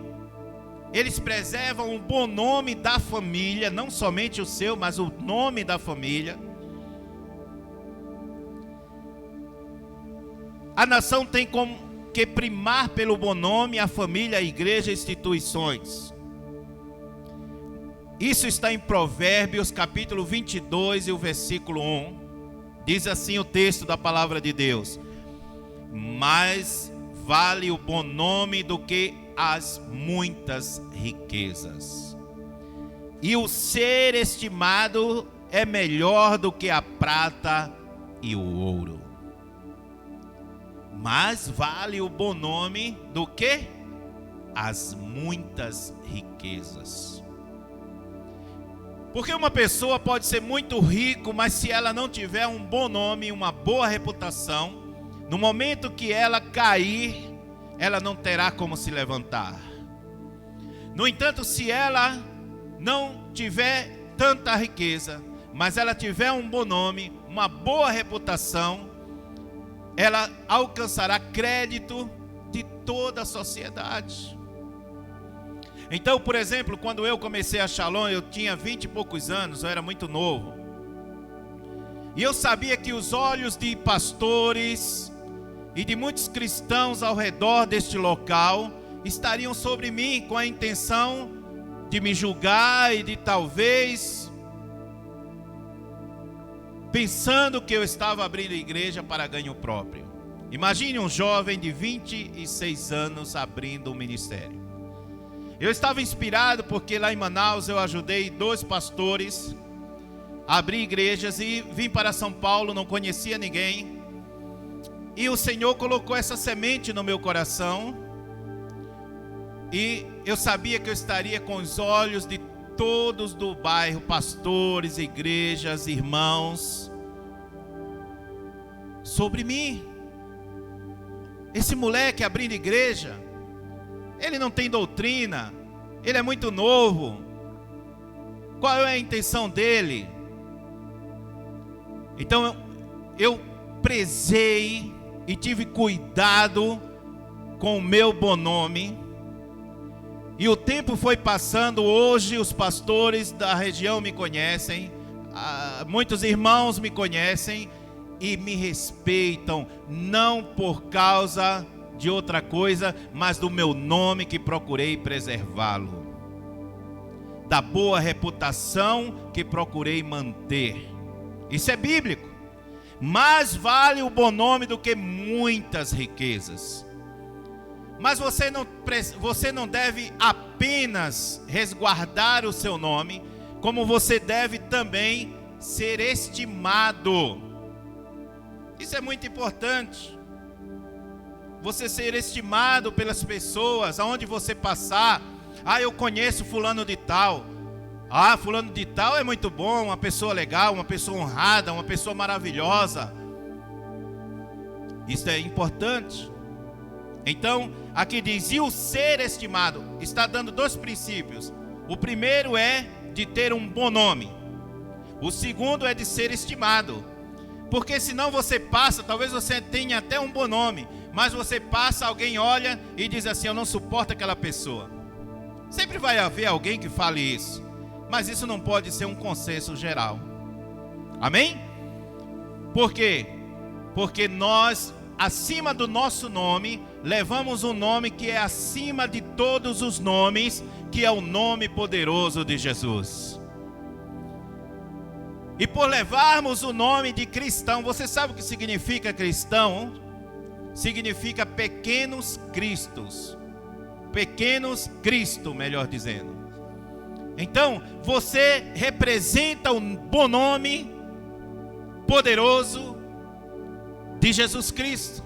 eles preservam o bom nome da família, não somente o seu, mas o nome da família. A nação tem que primar pelo bom nome a família, a igreja e instituições. Isso está em Provérbios capítulo 22 e o versículo 1. Diz assim o texto da palavra de Deus: mais vale o bom nome do que as muitas riquezas, e o ser estimado é melhor do que a prata e o ouro. Mais vale o bom nome do que as muitas riquezas. Porque uma pessoa pode ser muito rica, mas se ela não tiver um bom nome, uma boa reputação, no momento que ela cair, ela não terá como se levantar. No entanto, se ela não tiver tanta riqueza, mas ela tiver um bom nome, uma boa reputação, ela alcançará crédito de toda a sociedade. Então, por exemplo, quando eu comecei a Shalom, eu tinha 20 e poucos anos, eu era muito novo. E eu sabia que os olhos de pastores e de muitos cristãos ao redor deste local estariam sobre mim com a intenção de me julgar e de talvez pensando que eu estava abrindo igreja para ganho próprio. Imagine um jovem de 26 anos abrindo um ministério. Eu estava inspirado porque lá em Manaus eu ajudei 2 pastores a abrir igrejas e vim para São Paulo, não conhecia ninguém. E o Senhor colocou essa semente no meu coração. E eu sabia que eu estaria com os olhos de todos do bairro, pastores, igrejas, irmãos, sobre mim. Esse moleque abrindo igreja, ele não tem doutrina, ele é muito novo. Qual é a intenção dele? Então eu prezei e tive cuidado com o meu bom nome. E o tempo foi passando. Hoje os pastores da região me conhecem, muitos irmãos me conhecem e me respeitam, não por causa de outra coisa, mas do meu nome que procurei preservá-lo, da boa reputação que procurei manter. Isso é bíblico. Mais vale o bom nome do que muitas riquezas. Mas você não deve apenas resguardar o seu nome, como você deve também ser estimado. Isso é muito importante. Você ser estimado pelas pessoas, aonde você passar. Eu conheço fulano de tal. Fulano de tal é muito bom, uma pessoa legal, uma pessoa honrada, uma pessoa maravilhosa. Isso é importante. Então, aqui diz, e o ser estimado, está dando 2 princípios. O primeiro é de ter um bom nome. O segundo é de ser estimado. Porque senão você passa, talvez você tenha até um bom nome, mas você passa, alguém olha e diz assim, eu não suporto aquela pessoa. Sempre vai haver alguém que fale isso, mas isso não pode ser um consenso geral. Amém? Por quê? Porque nós, acima do nosso nome, levamos um nome que é acima de todos os nomes, que é o nome poderoso de Jesus. E por levarmos o nome de cristão, você sabe o que significa cristão? Significa pequenos cristos. Pequenos Cristo, melhor dizendo. Então, você representa um bom nome poderoso de Jesus Cristo.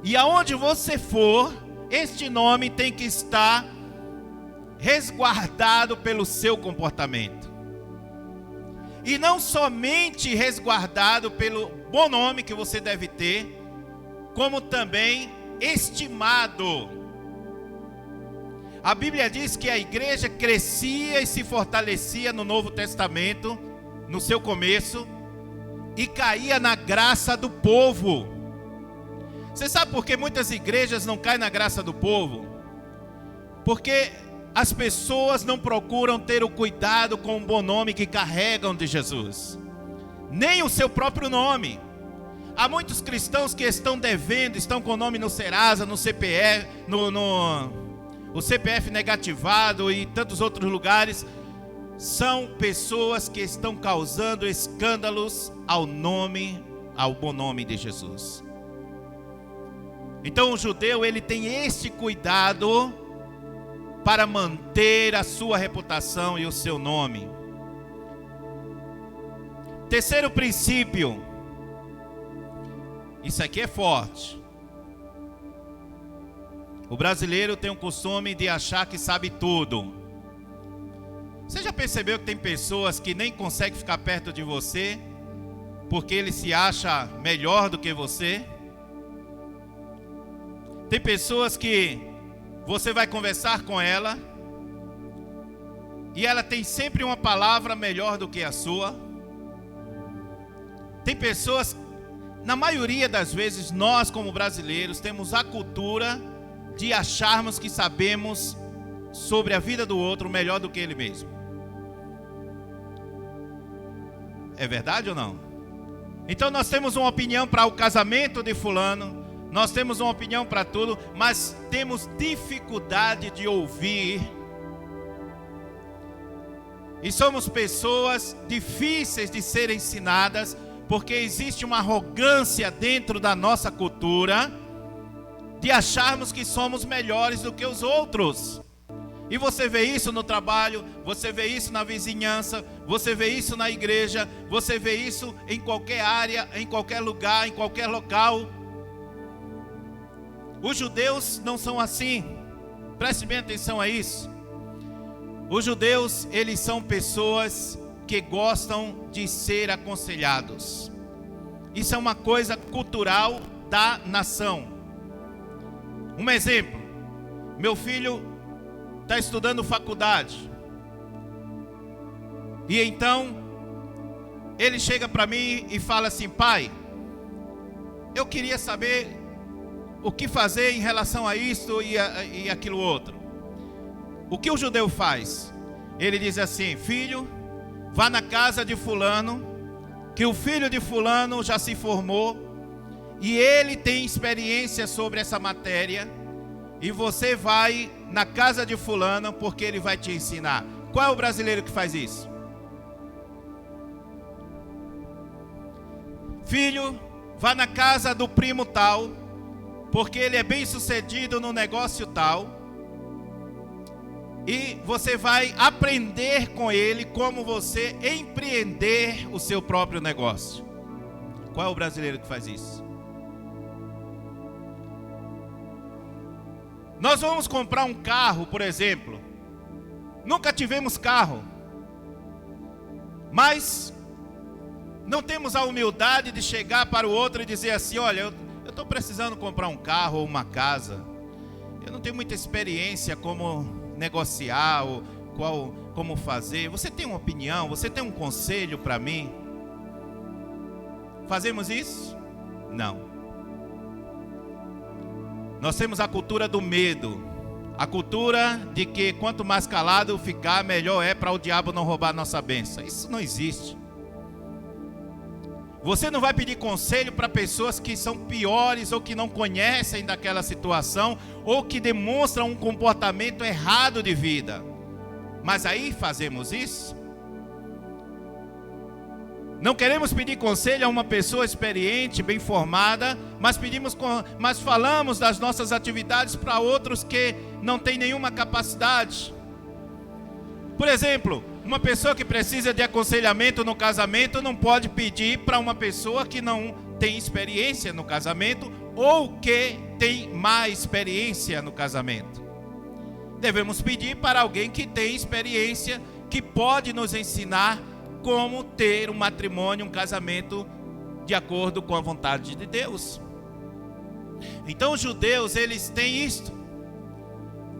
E aonde você for, este nome tem que estar resguardado pelo seu comportamento. E não somente resguardado pelo bom nome que você deve ter, como também estimado. A Bíblia diz que a igreja crescia e se fortalecia no Novo Testamento, no seu começo, e caía na graça do povo. Você sabe por que muitas igrejas não caem na graça do povo? Porque as pessoas não procuram ter o cuidado com o bom nome que carregam de Jesus, nem o seu próprio nome. Há muitos cristãos que estão devendo, estão com o nome no Serasa, no CPF, o CPF negativado e tantos outros lugares. São pessoas que estão causando escândalos ao bom nome de Jesus. Então o judeu, ele tem este cuidado para manter a sua reputação e o seu nome. Terceiro princípio. Isso aqui é forte. O brasileiro tem o costume de achar que sabe tudo. Você já percebeu que tem pessoas que nem conseguem ficar perto de você porque ele se acha melhor do que você? Tem pessoas que você vai conversar com ela e ela tem sempre uma palavra melhor do que a sua. Tem pessoas, na maioria das vezes, nós como brasileiros temos a cultura de acharmos que sabemos sobre a vida do outro melhor do que ele mesmo. É verdade ou não? Então nós temos uma opinião para o casamento de fulano, nós temos uma opinião para tudo, mas temos dificuldade de ouvir. E somos pessoas difíceis de serem ensinadas, porque existe uma arrogância dentro da nossa cultura de acharmos que somos melhores do que os outros. E você vê isso no trabalho, você vê isso na vizinhança, você vê isso na igreja, você vê isso em qualquer área, em qualquer lugar, em qualquer local. Os judeus não são assim. Preste bem atenção a isso. Os judeus, eles são pessoas que gostam de ser aconselhados. Isso é uma coisa cultural da nação. Um exemplo, meu filho está estudando faculdade, e então ele chega para mim e fala assim: pai, eu queria saber o que fazer em relação a isto e aquilo outro. O que o judeu faz? Ele diz assim: filho, vá na casa de fulano, que o filho de fulano já se formou, e ele tem experiência sobre essa matéria, e você vai na casa de fulano, porque ele vai te ensinar. Qual é o brasileiro que faz isso? Filho, vá na casa do primo tal, porque ele é bem sucedido no negócio tal, e você vai aprender com ele como você empreender o seu próprio negócio. Qual é o brasileiro que faz isso? Nós vamos comprar um carro, por exemplo. Nunca tivemos carro, mas não temos a humildade de chegar para o outro e dizer assim: olha, eu estou precisando comprar um carro ou uma casa. Eu não tenho muita experiência como negociar ou como fazer. Você tem uma opinião? Você tem um conselho para mim? Fazemos isso? Não. Nós temos a cultura do medo, a cultura de que quanto mais calado ficar, melhor é para o diabo não roubar a nossa bênção. Isso não existe. Você não vai pedir conselho para pessoas que são piores ou que não conhecem daquela situação ou que demonstram um comportamento errado de vida. Mas aí fazemos isso? Não queremos pedir conselho a uma pessoa experiente, bem formada, mas falamos das nossas atividades para outros que não têm nenhuma capacidade. Por exemplo, uma pessoa que precisa de aconselhamento no casamento não pode pedir para uma pessoa que não tem experiência no casamento ou que tem má experiência no casamento. Devemos pedir para alguém que tem experiência, que pode nos ensinar como ter um matrimônio, um casamento de acordo com a vontade de Deus. Então os judeus, eles têm isto.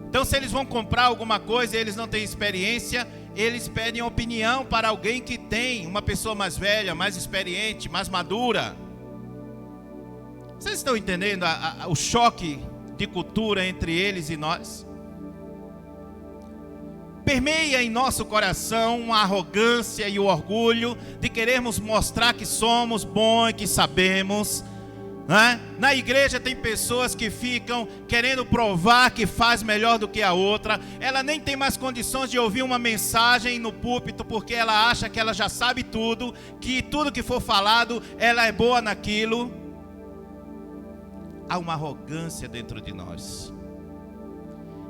Então se eles vão comprar alguma coisa e eles não têm experiência, eles pedem opinião para alguém que tem, uma pessoa mais velha, mais experiente, mais madura. Vocês estão entendendo o choque de cultura entre eles e nós? Permeia em nosso coração a arrogância e o orgulho de querermos mostrar que somos bons e que sabemos, né? Na igreja tem pessoas que ficam querendo provar que faz melhor do que a outra. Ela nem tem mais condições de ouvir uma mensagem no púlpito, porque ela acha que ela já sabe tudo, que tudo que for falado, ela é boa naquilo. Há uma arrogância dentro de nós.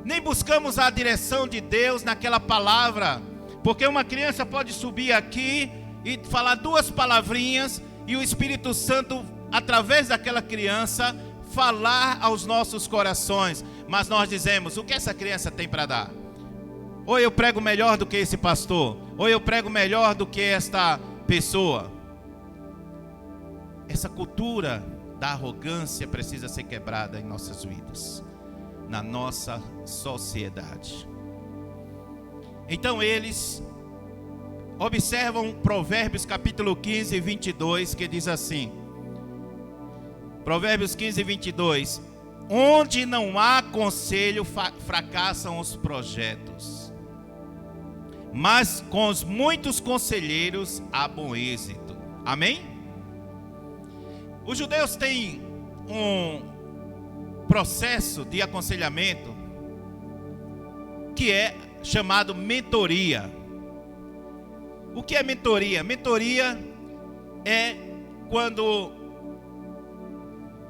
Nem buscamos a direção de Deus naquela palavra, porque uma criança pode subir aqui e falar duas palavrinhas e o Espírito Santo, através daquela criança, falar aos nossos corações. Mas nós dizemos: o que essa criança tem para dar? Ou eu prego melhor do que esse pastor, ou eu prego melhor do que esta pessoa. Essa cultura da arrogância precisa ser quebrada em nossas vidas, na nossa sociedade. Então eles observam Provérbios capítulo 15, 22, que diz assim: Provérbios 15, 22: onde não há conselho, fracassam os projetos, mas com os muitos conselheiros há bom êxito. Amém? Os judeus têm um processo de aconselhamento que é chamado mentoria. O que é mentoria? Mentoria é quando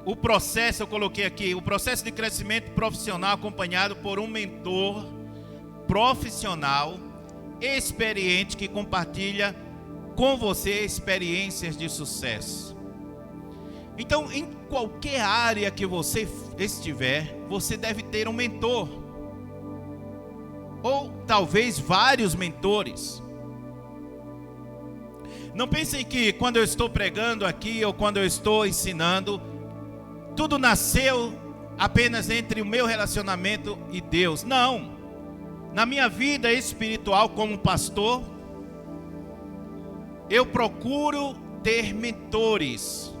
o processo, eu coloquei aqui, o processo de crescimento profissional acompanhado por um mentor profissional, experiente, que compartilha com você experiências de sucesso. Então, em qualquer área que você estiver, você deve ter um mentor, ou talvez vários mentores. Não pensem que quando eu estou pregando aqui ou quando eu estou ensinando, tudo nasceu apenas entre o meu relacionamento e Deus. Não. Na minha vida espiritual como pastor, eu procuro ter mentores.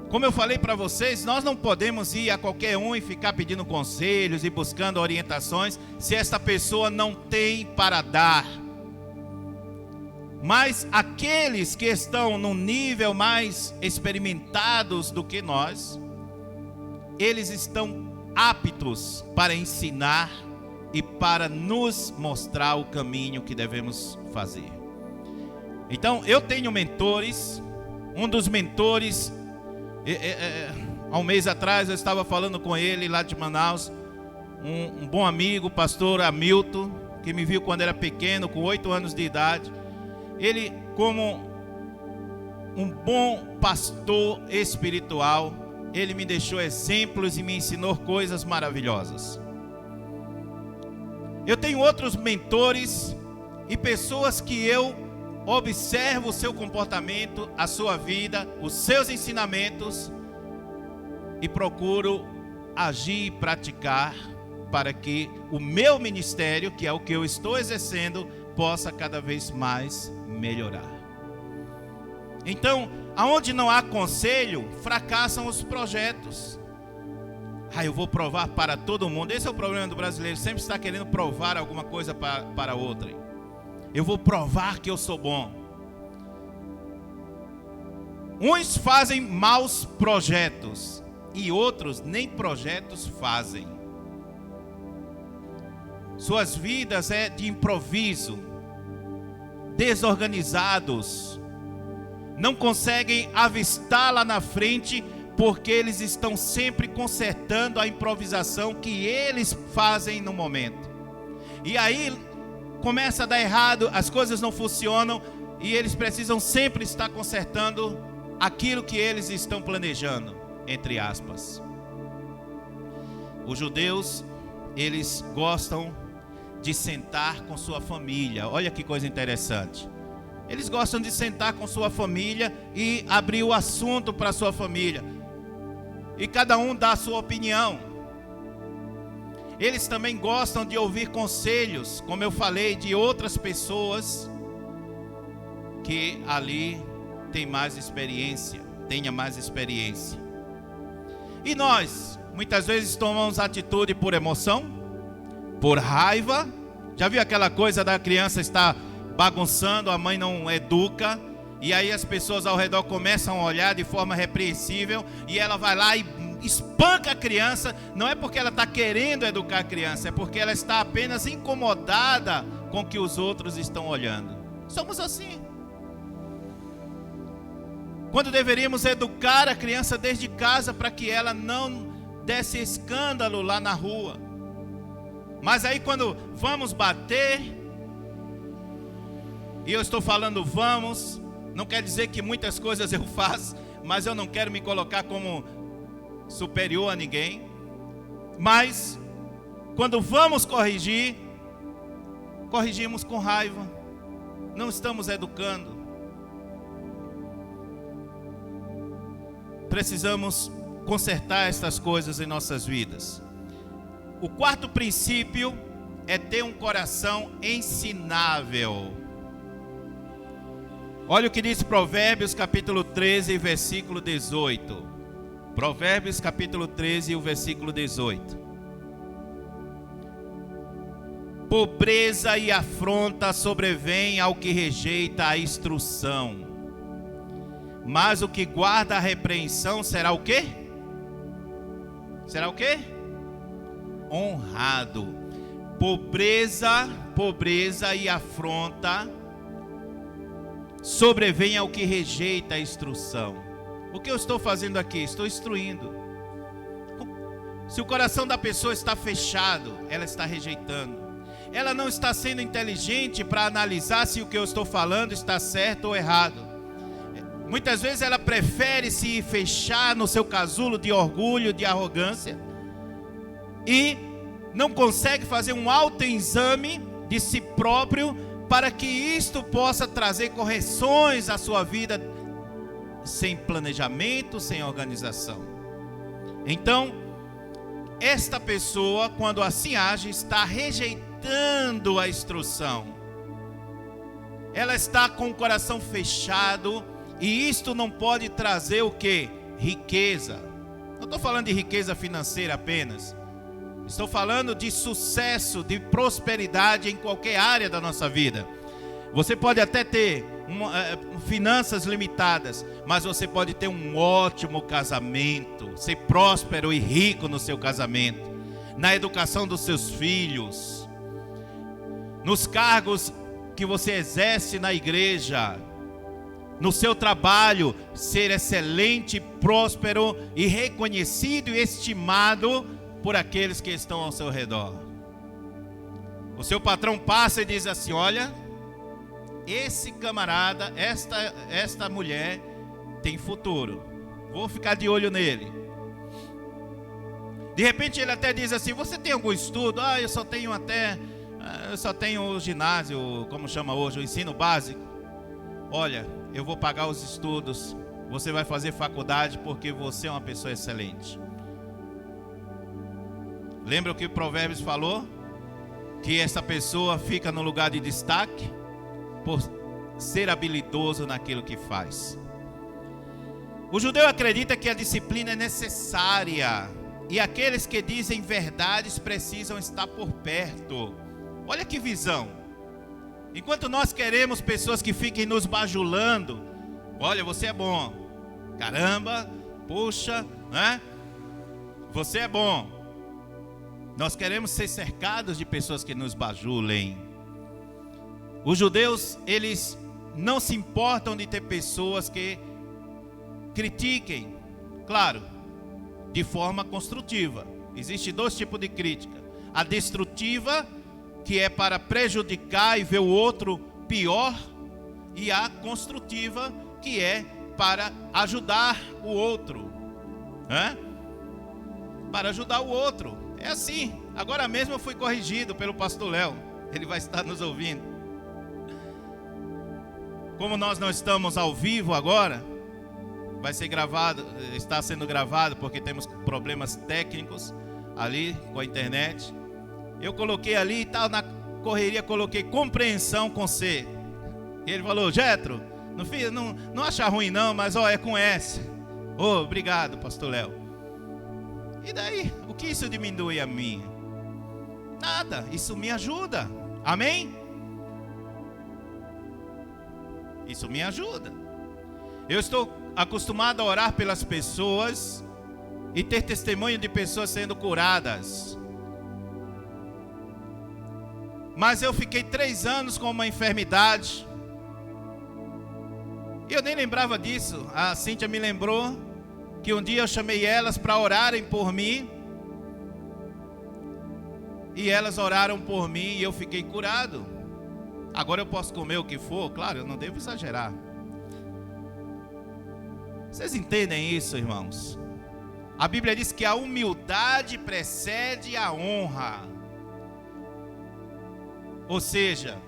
Como eu falei para vocês, nós não podemos ir a qualquer um e ficar pedindo conselhos e buscando orientações se esta pessoa não tem para dar. Mas aqueles que estão num nível mais experimentados do que nós, eles estão aptos para ensinar e para nos mostrar o caminho que devemos fazer. Então, eu tenho mentores. Um dos mentores, há um mês atrás eu estava falando com ele lá de Manaus, um bom amigo, o pastor Hamilton, que me viu quando era pequeno, com 8 anos de idade. Ele, como um bom pastor espiritual, ele me deixou exemplos e me ensinou coisas maravilhosas. Eu tenho outros mentores e pessoas que eu observo o seu comportamento, a sua vida, os seus ensinamentos e procuro agir e praticar para que o meu ministério, que é o que eu estou exercendo, possa cada vez mais melhorar. Então, aonde não há conselho, fracassam os projetos. Eu vou provar para todo mundo. Esse é o problema do brasileiro, sempre está querendo provar alguma coisa para outrem. Eu vou provar que eu sou bom. Uns fazem maus projetos e outros nem projetos fazem. Suas vidas é de improviso, desorganizados, não conseguem avistar lá na frente porque eles estão sempre consertando a improvisação que eles fazem no momento. E aí começa a dar errado, as coisas não funcionam e eles precisam sempre estar consertando aquilo que eles estão planejando, entre aspas. Os judeus, eles gostam de sentar com sua família. Olha que coisa interessante. Eles gostam de sentar com sua família e abrir o assunto para sua família. E cada um dá a sua opinião. Eles também gostam de ouvir conselhos, como eu falei, de outras pessoas que ali tenha mais experiência. E nós, muitas vezes tomamos atitude por emoção, por raiva. Já viu aquela coisa da criança estar bagunçando, a mãe não educa, e aí as pessoas ao redor começam a olhar de forma repreensível, e ela vai lá e espanca a criança. Não é porque ela está querendo educar a criança, é porque ela está apenas incomodada com o que os outros estão olhando. Somos assim. Quando deveríamos educar a criança desde casa para que ela não desse escândalo lá na rua. Mas aí quando vamos bater, e eu estou falando vamos, não quer dizer que muitas coisas eu faço, mas eu não quero me colocar como superior a ninguém. Mas quando vamos corrigir, corrigimos com raiva, não estamos educando. Precisamos consertar estas coisas em nossas vidas. O quarto princípio é ter um coração ensinável. Olha o que diz Provérbios capítulo 13, versículo 18. Provérbios capítulo 13, o versículo 18. Pobreza e afronta sobrevêm ao que rejeita a instrução, mas o que guarda a repreensão será o quê? Será o quê? Honrado. Pobreza e afronta sobrevém ao que rejeita a instrução. O que eu estou fazendo aqui? Estou instruindo. Se o coração da pessoa está fechado, ela está rejeitando. Ela não está sendo inteligente para analisar se o que eu estou falando está certo ou errado. Muitas vezes ela prefere se fechar no seu casulo de orgulho, de arrogância, e não consegue fazer um autoexame de si próprio para que isto possa trazer correções à sua vida sem planejamento, sem organização. Então, esta pessoa, quando assim age, está rejeitando a instrução. Ela está com o coração fechado, e isto não pode trazer o quê? Riqueza. Não estou falando de riqueza financeira apenas. Estou falando de sucesso, de prosperidade em qualquer área da nossa vida. Você pode até ter finanças limitadas, mas você pode ter um ótimo casamento, ser próspero e rico no seu casamento, na educação dos seus filhos, nos cargos que você exerce na igreja, no seu trabalho, ser excelente, próspero e reconhecido e estimado por aqueles que estão ao seu redor. O seu patrão passa e diz assim: olha, esse camarada, esta mulher tem futuro, vou ficar de olho nele. De repente ele até diz assim: você tem algum estudo? Eu só tenho o ginásio, como chama hoje, o ensino básico. Olha, eu vou pagar os estudos, você vai fazer faculdade porque você é uma pessoa excelente. Lembra o que o Provérbios falou? Que essa pessoa fica no lugar de destaque por ser habilidoso naquilo que faz. O judeu acredita que a disciplina é necessária, e aqueles que dizem verdades precisam estar por perto. Olha que visão. Enquanto nós queremos pessoas que fiquem nos bajulando: olha, você é bom, caramba, puxa, né? Você é bom. Nós queremos ser cercados de pessoas que nos bajulem. Os judeus, eles não se importam de ter pessoas que critiquem, claro, de forma construtiva. Existem dois tipos de crítica: a destrutiva, que é para prejudicar e ver o outro pior, e a construtiva, que é para ajudar o outro, né? Para ajudar o outro. É assim. Agora mesmo eu fui corrigido pelo pastor Léo. Ele vai estar nos ouvindo. Como nós não estamos ao vivo agora, vai ser gravado, está sendo gravado porque temos problemas técnicos ali com a internet. Eu coloquei ali e tal, na correria coloquei compreensão com C. E ele falou: Jetro, não acha ruim não, mas é com S. Obrigado, pastor Léo. E daí? O que isso diminui a mim? Nada, isso me ajuda. Amém? Isso me ajuda. Eu estou acostumado a orar pelas pessoas e ter testemunho de pessoas sendo curadas. Mas eu fiquei 3 anos com uma enfermidade. E eu nem lembrava disso. A Cíntia me lembrou que um dia eu chamei elas para orarem por mim. E elas oraram por mim e eu fiquei curado. Agora eu posso comer o que for? Claro, eu não devo exagerar. Vocês entendem isso, irmãos? A Bíblia diz que a humildade precede a honra. Ou seja,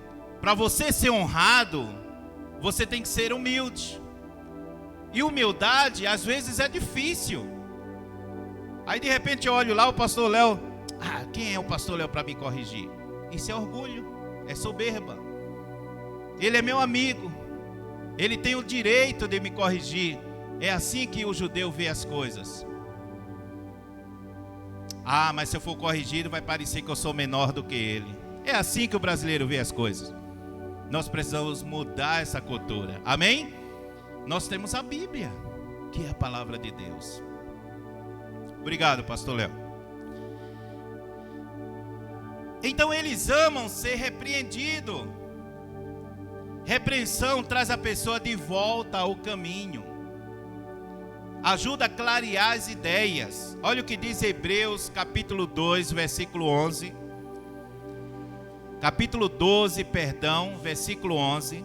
para você ser honrado, você tem que ser humilde. E humildade às vezes é difícil. Aí de repente eu olho lá o pastor Léo. Quem é o pastor Léo para me corrigir? Isso é orgulho, é soberba. Ele é meu amigo, ele tem o direito de me corrigir. É assim que o judeu vê as coisas. Mas se eu for corrigido vai parecer que eu sou menor do que ele. É assim que o brasileiro vê as coisas. Nós precisamos mudar essa cultura. Amém? Nós temos a Bíblia, que é a palavra de Deus. Obrigado, pastor Léo. Então eles amam ser repreendidos. Repreensão traz a pessoa de volta ao caminho. Ajuda a clarear as ideias. Olha o que diz Hebreus capítulo 2, versículo 11. Capítulo 12, versículo 11.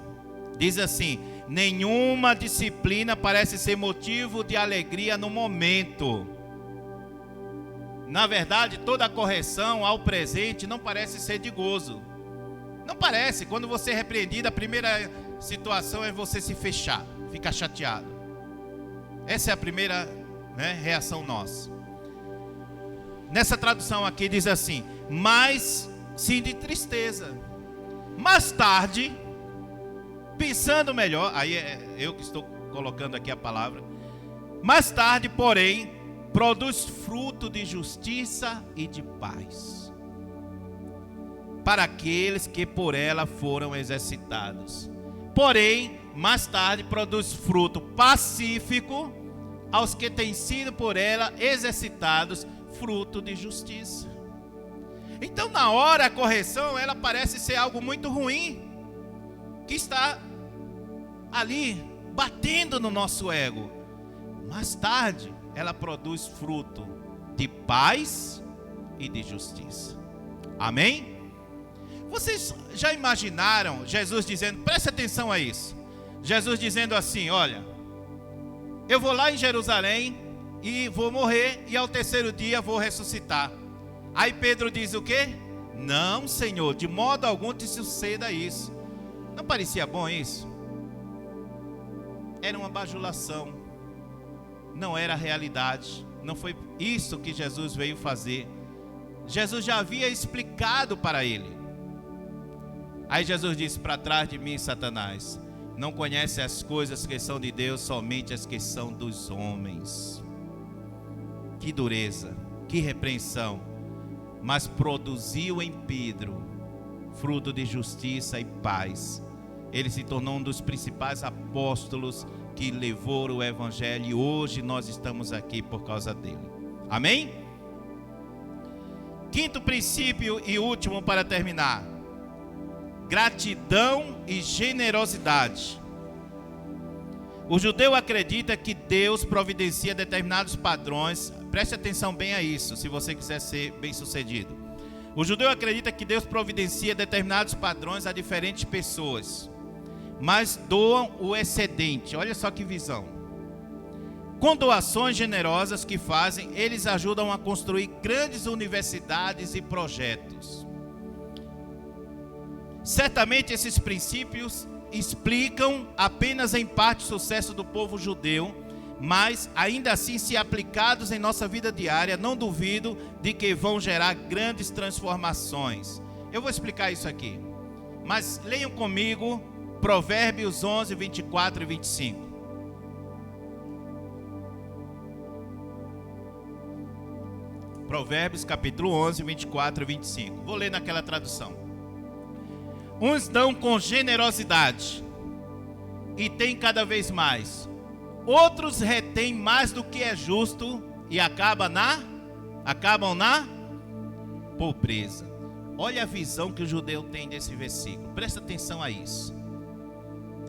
Diz assim: nenhuma disciplina parece ser motivo de alegria no momento. Na verdade, toda correção ao presente não parece ser de gozo. Não parece. Quando você é repreendido, a primeira situação é você se fechar, ficar chateado. Essa é a primeira, reação nossa. Nessa tradução aqui diz assim: mas sim de tristeza. Mais tarde, pensando melhor, aí é eu que estou colocando aqui a palavra. Mais tarde, porém, produz fruto de justiça e de paz para aqueles que por ela foram exercitados. Porém, mais tarde produz fruto pacífico aos que têm sido por ela exercitados, fruto de justiça. Então, na hora a correção, ela parece ser algo muito ruim, que está ali batendo no nosso ego. Mais tarde, ela produz fruto de paz e de justiça. Amém? Vocês já imaginaram Jesus dizendo, preste atenção a isso, Jesus dizendo assim: olha, eu vou lá em Jerusalém e vou morrer, e ao terceiro dia vou ressuscitar. Aí Pedro diz o quê? Não, Senhor, de modo algum te suceda isso. Não parecia bom isso? Era uma bajulação, não era a realidade, não foi isso que Jesus veio fazer. Jesus já havia explicado para ele. Aí Jesus disse: para trás de mim, Satanás, não conhece as coisas que são de Deus, somente as que são dos homens. Que dureza, que repreensão. Mas produziu em Pedro fruto de justiça e paz. Ele se tornou um dos principais apóstolos que levou o evangelho, e hoje nós estamos aqui por causa dele. Amém? Quinto princípio e último para terminar: gratidão e generosidade. O judeu acredita que Deus providencia determinados padrões. Preste atenção bem a isso, se você quiser ser bem sucedido. O judeu acredita que Deus providencia determinados padrões a diferentes pessoas, mas doam o excedente. Olha só que visão. Com doações generosas que fazem, eles ajudam a construir grandes universidades e projetos. Certamente esses princípios explicam apenas em parte o sucesso do povo judeu, mas ainda assim, se aplicados em nossa vida diária, não duvido de que vão gerar grandes transformações. Eu vou explicar isso aqui, mas leiam comigo Provérbios 11, 24 e 25. Provérbios capítulo 11, 24 e 25. Vou ler naquela tradução. Uns dão com generosidade e têm cada vez mais. Outros retêm mais do que é justo e acabam na pobreza. Olha a visão que o judeu tem desse versículo. Presta atenção a isso.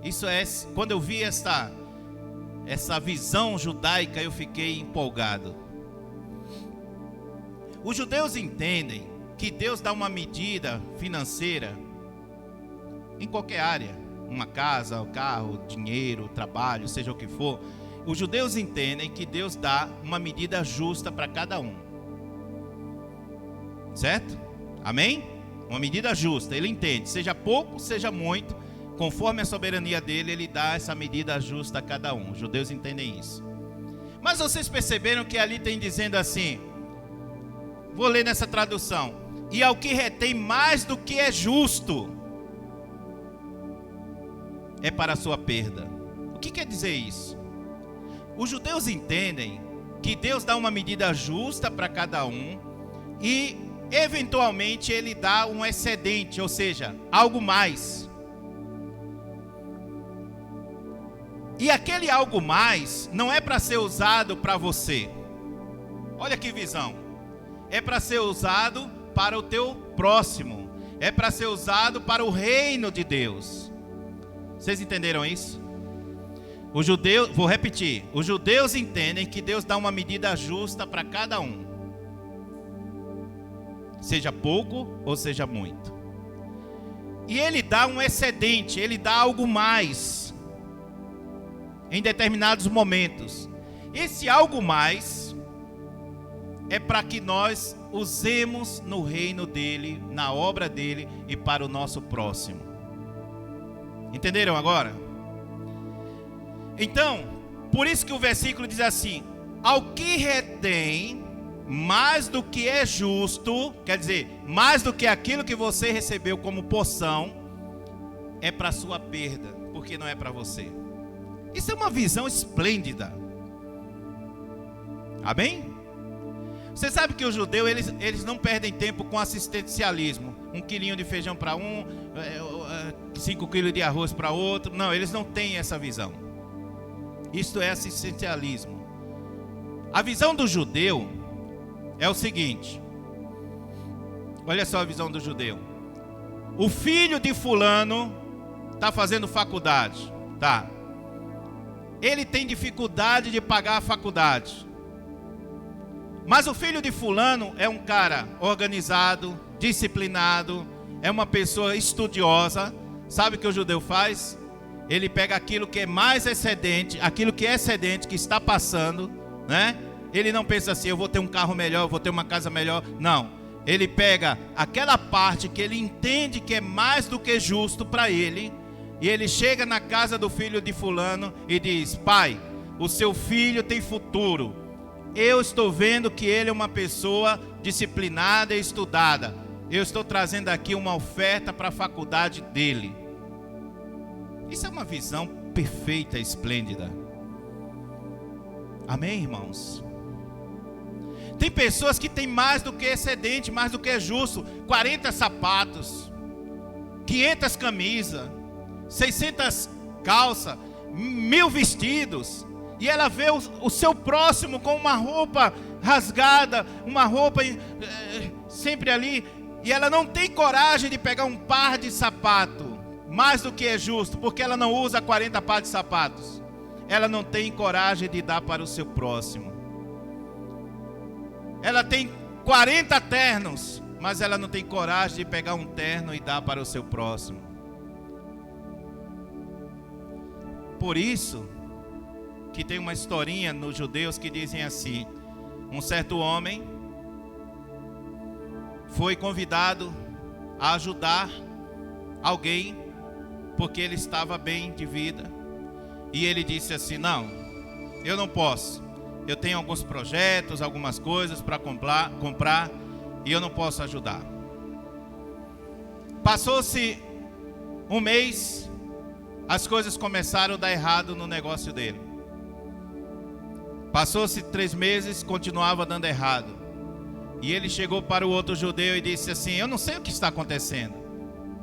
Isso é, quando eu vi essa visão judaica, eu fiquei empolgado. Os judeus entendem que Deus dá uma medida financeira em qualquer área, uma casa, um carro, dinheiro, trabalho, seja o que for. Os judeus entendem que Deus dá uma medida justa para cada um, certo? Amém? Uma medida justa, ele entende, seja pouco, seja muito, conforme a soberania dele, ele dá essa medida justa a cada um. Os judeus entendem isso. Mas vocês perceberam que ali tem dizendo assim, vou ler nessa tradução: e ao que retém mais do que é justo, é para a sua perda. O que quer dizer isso? Os judeus entendem que Deus dá uma medida justa para cada um e, eventualmente, ele dá um excedente, ou seja, algo mais. E aquele algo mais não é para ser usado para você. Olha que visão. É para ser usado para o teu próximo. É para ser usado para o reino de Deus. Vocês entenderam isso? Os judeus, vou repetir, os judeus entendem que Deus dá uma medida justa para cada um. Seja pouco ou seja muito. E Ele dá um excedente, Ele dá algo mais em determinados momentos. Esse algo mais é para que nós usemos no reino dEle, na obra dEle e para o nosso próximo. Entenderam agora? Então, por isso que o versículo diz assim: ao que retém mais do que é justo, quer dizer, mais do que aquilo que você recebeu como porção, é para sua perda, porque não é para você. Isso é uma visão esplêndida. Amém? Você sabe que os judeus, eles não perdem tempo com assistencialismo. 1 quilinho de feijão para um, 5 quilos de arroz para outro. Não, eles não têm essa visão. Isto é assistencialismo. A visão do judeu é o seguinte. Olha só a visão do judeu. O filho de fulano está fazendo faculdade. Tá. Ele tem dificuldade de pagar a faculdade. Mas o filho de fulano é um cara organizado, disciplinado, é uma pessoa estudiosa. Sabe o que o judeu faz? Ele pega aquilo que é mais excedente, aquilo que é excedente, que está passando, né? Ele não pensa assim, eu vou ter um carro melhor, eu vou ter uma casa melhor. Não, ele pega aquela parte que ele entende que é mais do que justo para ele, e ele chega na casa do filho de fulano e diz: pai, o seu filho tem futuro. Eu estou vendo que ele é uma pessoa disciplinada e estudada. Eu estou trazendo aqui uma oferta para a faculdade dele. Isso é uma visão perfeita e esplêndida. Amém, irmãos? Tem pessoas que têm mais do que excedente, mais do que justo. 40 sapatos, 500 camisas, 600 calças, 1000 vestidos. E ela vê o seu próximo com uma roupa rasgada, uma roupa sempre ali. E ela não tem coragem de pegar um par de sapato, mais do que é justo, porque ela não usa 40 pares de sapatos. Ela não tem coragem de dar para o seu próximo. Ela tem 40 ternos, mas ela não tem coragem de pegar um terno e dar para o seu próximo. Por isso que tem uma historinha nos judeus que dizem assim: um certo homem foi convidado a ajudar alguém porque ele estava bem de vida, e ele disse assim: não, eu não posso, eu tenho alguns projetos, algumas coisas para comprar e eu não posso ajudar. Passou-se um mês, as coisas começaram a dar errado no negócio dele. Passou-se 3 meses, continuava dando errado. E ele chegou para o outro judeu e disse assim: eu não sei o que está acontecendo.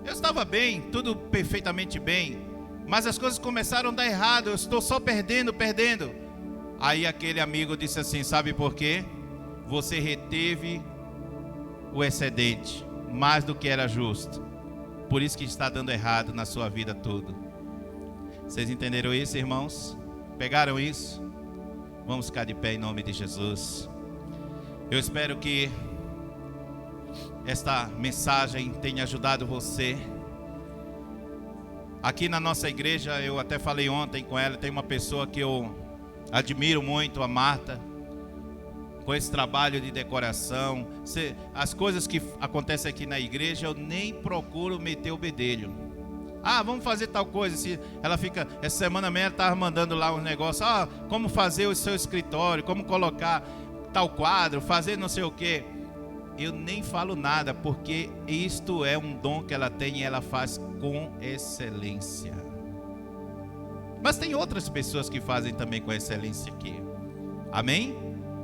Eu estava bem, tudo perfeitamente bem, mas as coisas começaram a dar errado, eu estou só perdendo. Aí aquele amigo disse assim: sabe por quê? Você reteve o excedente, mais do que era justo. Por isso que está dando errado na sua vida tudo. Vocês entenderam isso, irmãos? Pegaram isso? Vamos ficar de pé em nome de Jesus. Eu espero que esta mensagem tenha ajudado você. Aqui na nossa igreja, eu até falei ontem com ela, tem uma pessoa que eu admiro muito, a Marta, com esse trabalho de decoração. As coisas que acontecem aqui na igreja, eu nem procuro meter o bedelho. Ah, vamos fazer tal coisa. Ela fica, essa semana mesmo ela estava mandando lá um negócio, como fazer o seu escritório, como colocar tal quadro, fazer não sei o que. Eu nem falo nada, porque isto é um dom que ela tem e ela faz com excelência. Mas tem outras pessoas que fazem também com excelência aqui. Amém?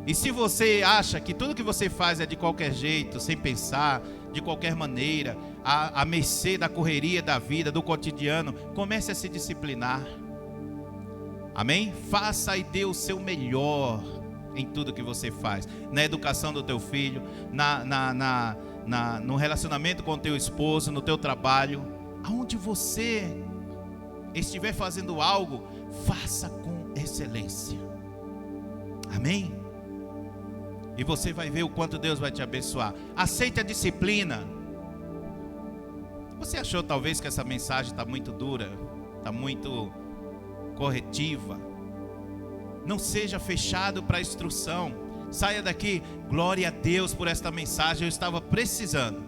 E se você acha que tudo que você faz é de qualquer jeito, sem pensar, de qualquer maneira, à mercê da correria da vida, do cotidiano, comece a se disciplinar. Amém? Faça e dê o seu melhor em tudo que você faz. Na educação do teu filho, no relacionamento com o teu esposo, no teu trabalho, aonde você estiver fazendo algo, faça com excelência. Amém? E você vai ver o quanto Deus vai te abençoar. Aceite a disciplina. Você achou talvez que essa mensagem está muito dura, está muito corretiva? Não seja fechado para a instrução. Saia daqui, glória a Deus por esta mensagem, eu estava precisando.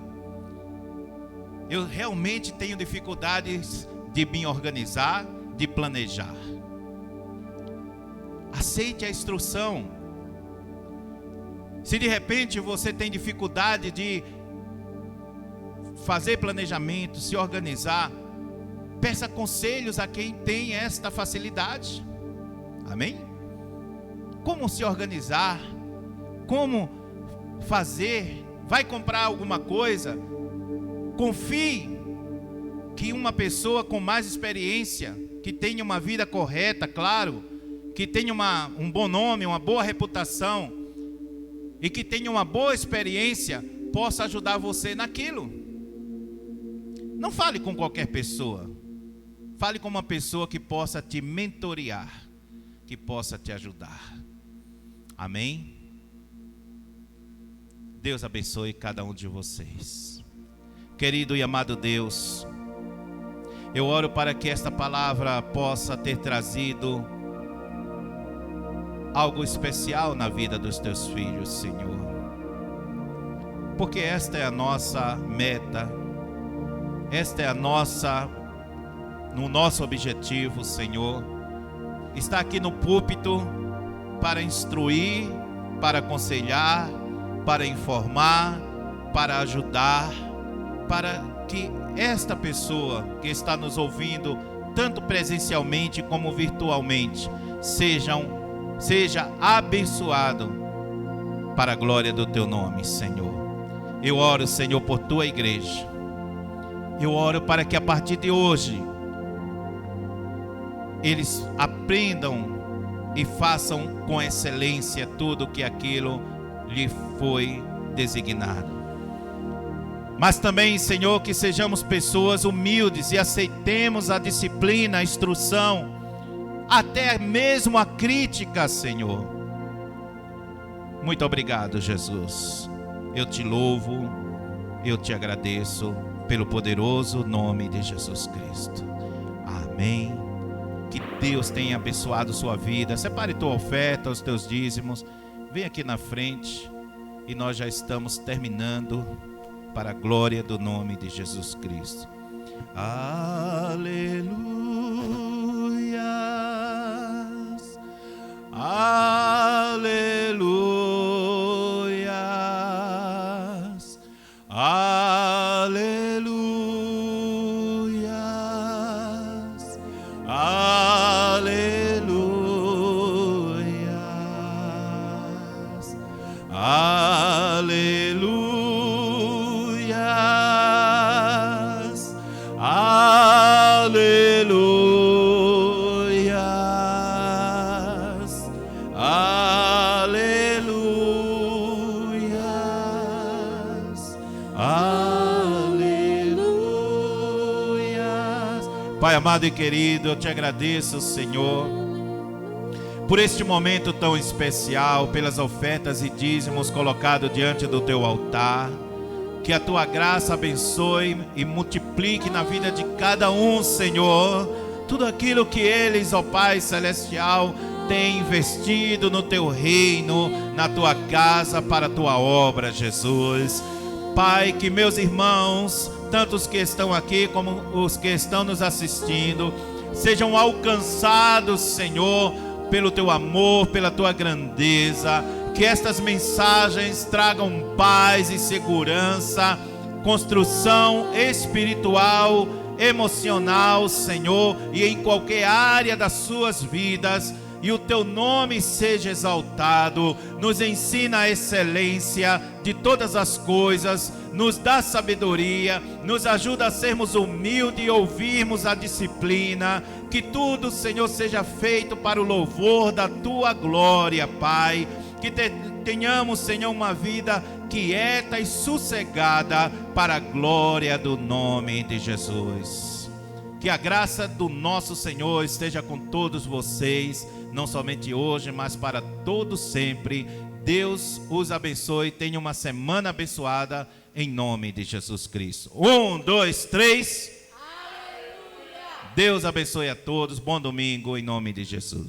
Eu realmente tenho dificuldades de me organizar, de planejar. Aceite a instrução. Se de repente você tem dificuldade de fazer planejamento, se organizar, peça conselhos a quem tem esta facilidade. Amém? Como se organizar? Como fazer? Vai comprar alguma coisa? Confie que uma pessoa com mais experiência, que tenha uma vida correta, claro, que tenha um bom nome, uma boa reputação e que tenha uma boa experiência, possa ajudar você naquilo. Não fale com qualquer pessoa. Fale com uma pessoa que possa te mentorear, que possa te ajudar. Amém? Deus abençoe cada um de vocês. Querido e amado Deus, eu oro para que esta palavra possa ter trazido algo especial na vida dos teus filhos, Senhor. Porque esta é a nossa meta, esta é no nosso objetivo, Senhor. Está aqui no púlpito para instruir, para aconselhar, para informar, para ajudar, para que esta pessoa que está nos ouvindo, tanto presencialmente como virtualmente, seja abençoado para a glória do teu nome, Senhor. Eu oro, Senhor, por tua igreja. Eu oro para que a partir de hoje eles aprendam e façam com excelência tudo que aquilo lhe foi designado. Mas também, Senhor, que sejamos pessoas humildes e aceitemos a disciplina, a instrução, até mesmo a crítica, Senhor. Muito obrigado, Jesus. Eu te louvo, eu te agradeço pelo poderoso nome de Jesus Cristo. Amém. Que Deus tenha abençoado sua vida. Separe tua oferta, os teus dízimos. Vem aqui na frente e nós já estamos terminando para a glória do nome de Jesus Cristo. Aleluia. Aleluias, aleluias, aleluias, aleluias, aleluias. Pai amado e querido, eu te agradeço, Senhor, por este momento tão especial, pelas ofertas e dízimos colocados diante do teu altar. Que a tua graça abençoe e multiplique na vida de cada um, Senhor, tudo aquilo que eles, ó Pai Celestial, têm investido no teu reino, na tua casa, para a tua obra, Jesus. Pai, que meus irmãos, tanto os que estão aqui como os que estão nos assistindo, sejam alcançados, Senhor, pelo teu amor, pela tua grandeza. Que estas mensagens tragam paz e segurança, construção espiritual, emocional, Senhor, e em qualquer área das suas vidas. E o teu nome seja exaltado. Nos ensina a excelência de todas as coisas, nos dá sabedoria, nos ajuda a sermos humildes e ouvirmos a disciplina. Que tudo, Senhor, seja feito para o louvor da tua glória, Pai. Que tenhamos, Senhor, uma vida quieta e sossegada para a glória do nome de Jesus. Que a graça do nosso Senhor esteja com todos vocês, não somente hoje, mas para todos sempre. Deus os abençoe. Tenha uma semana abençoada em nome de Jesus Cristo. 1, 2, 3. Aleluia. Deus abençoe a todos. Bom domingo em nome de Jesus.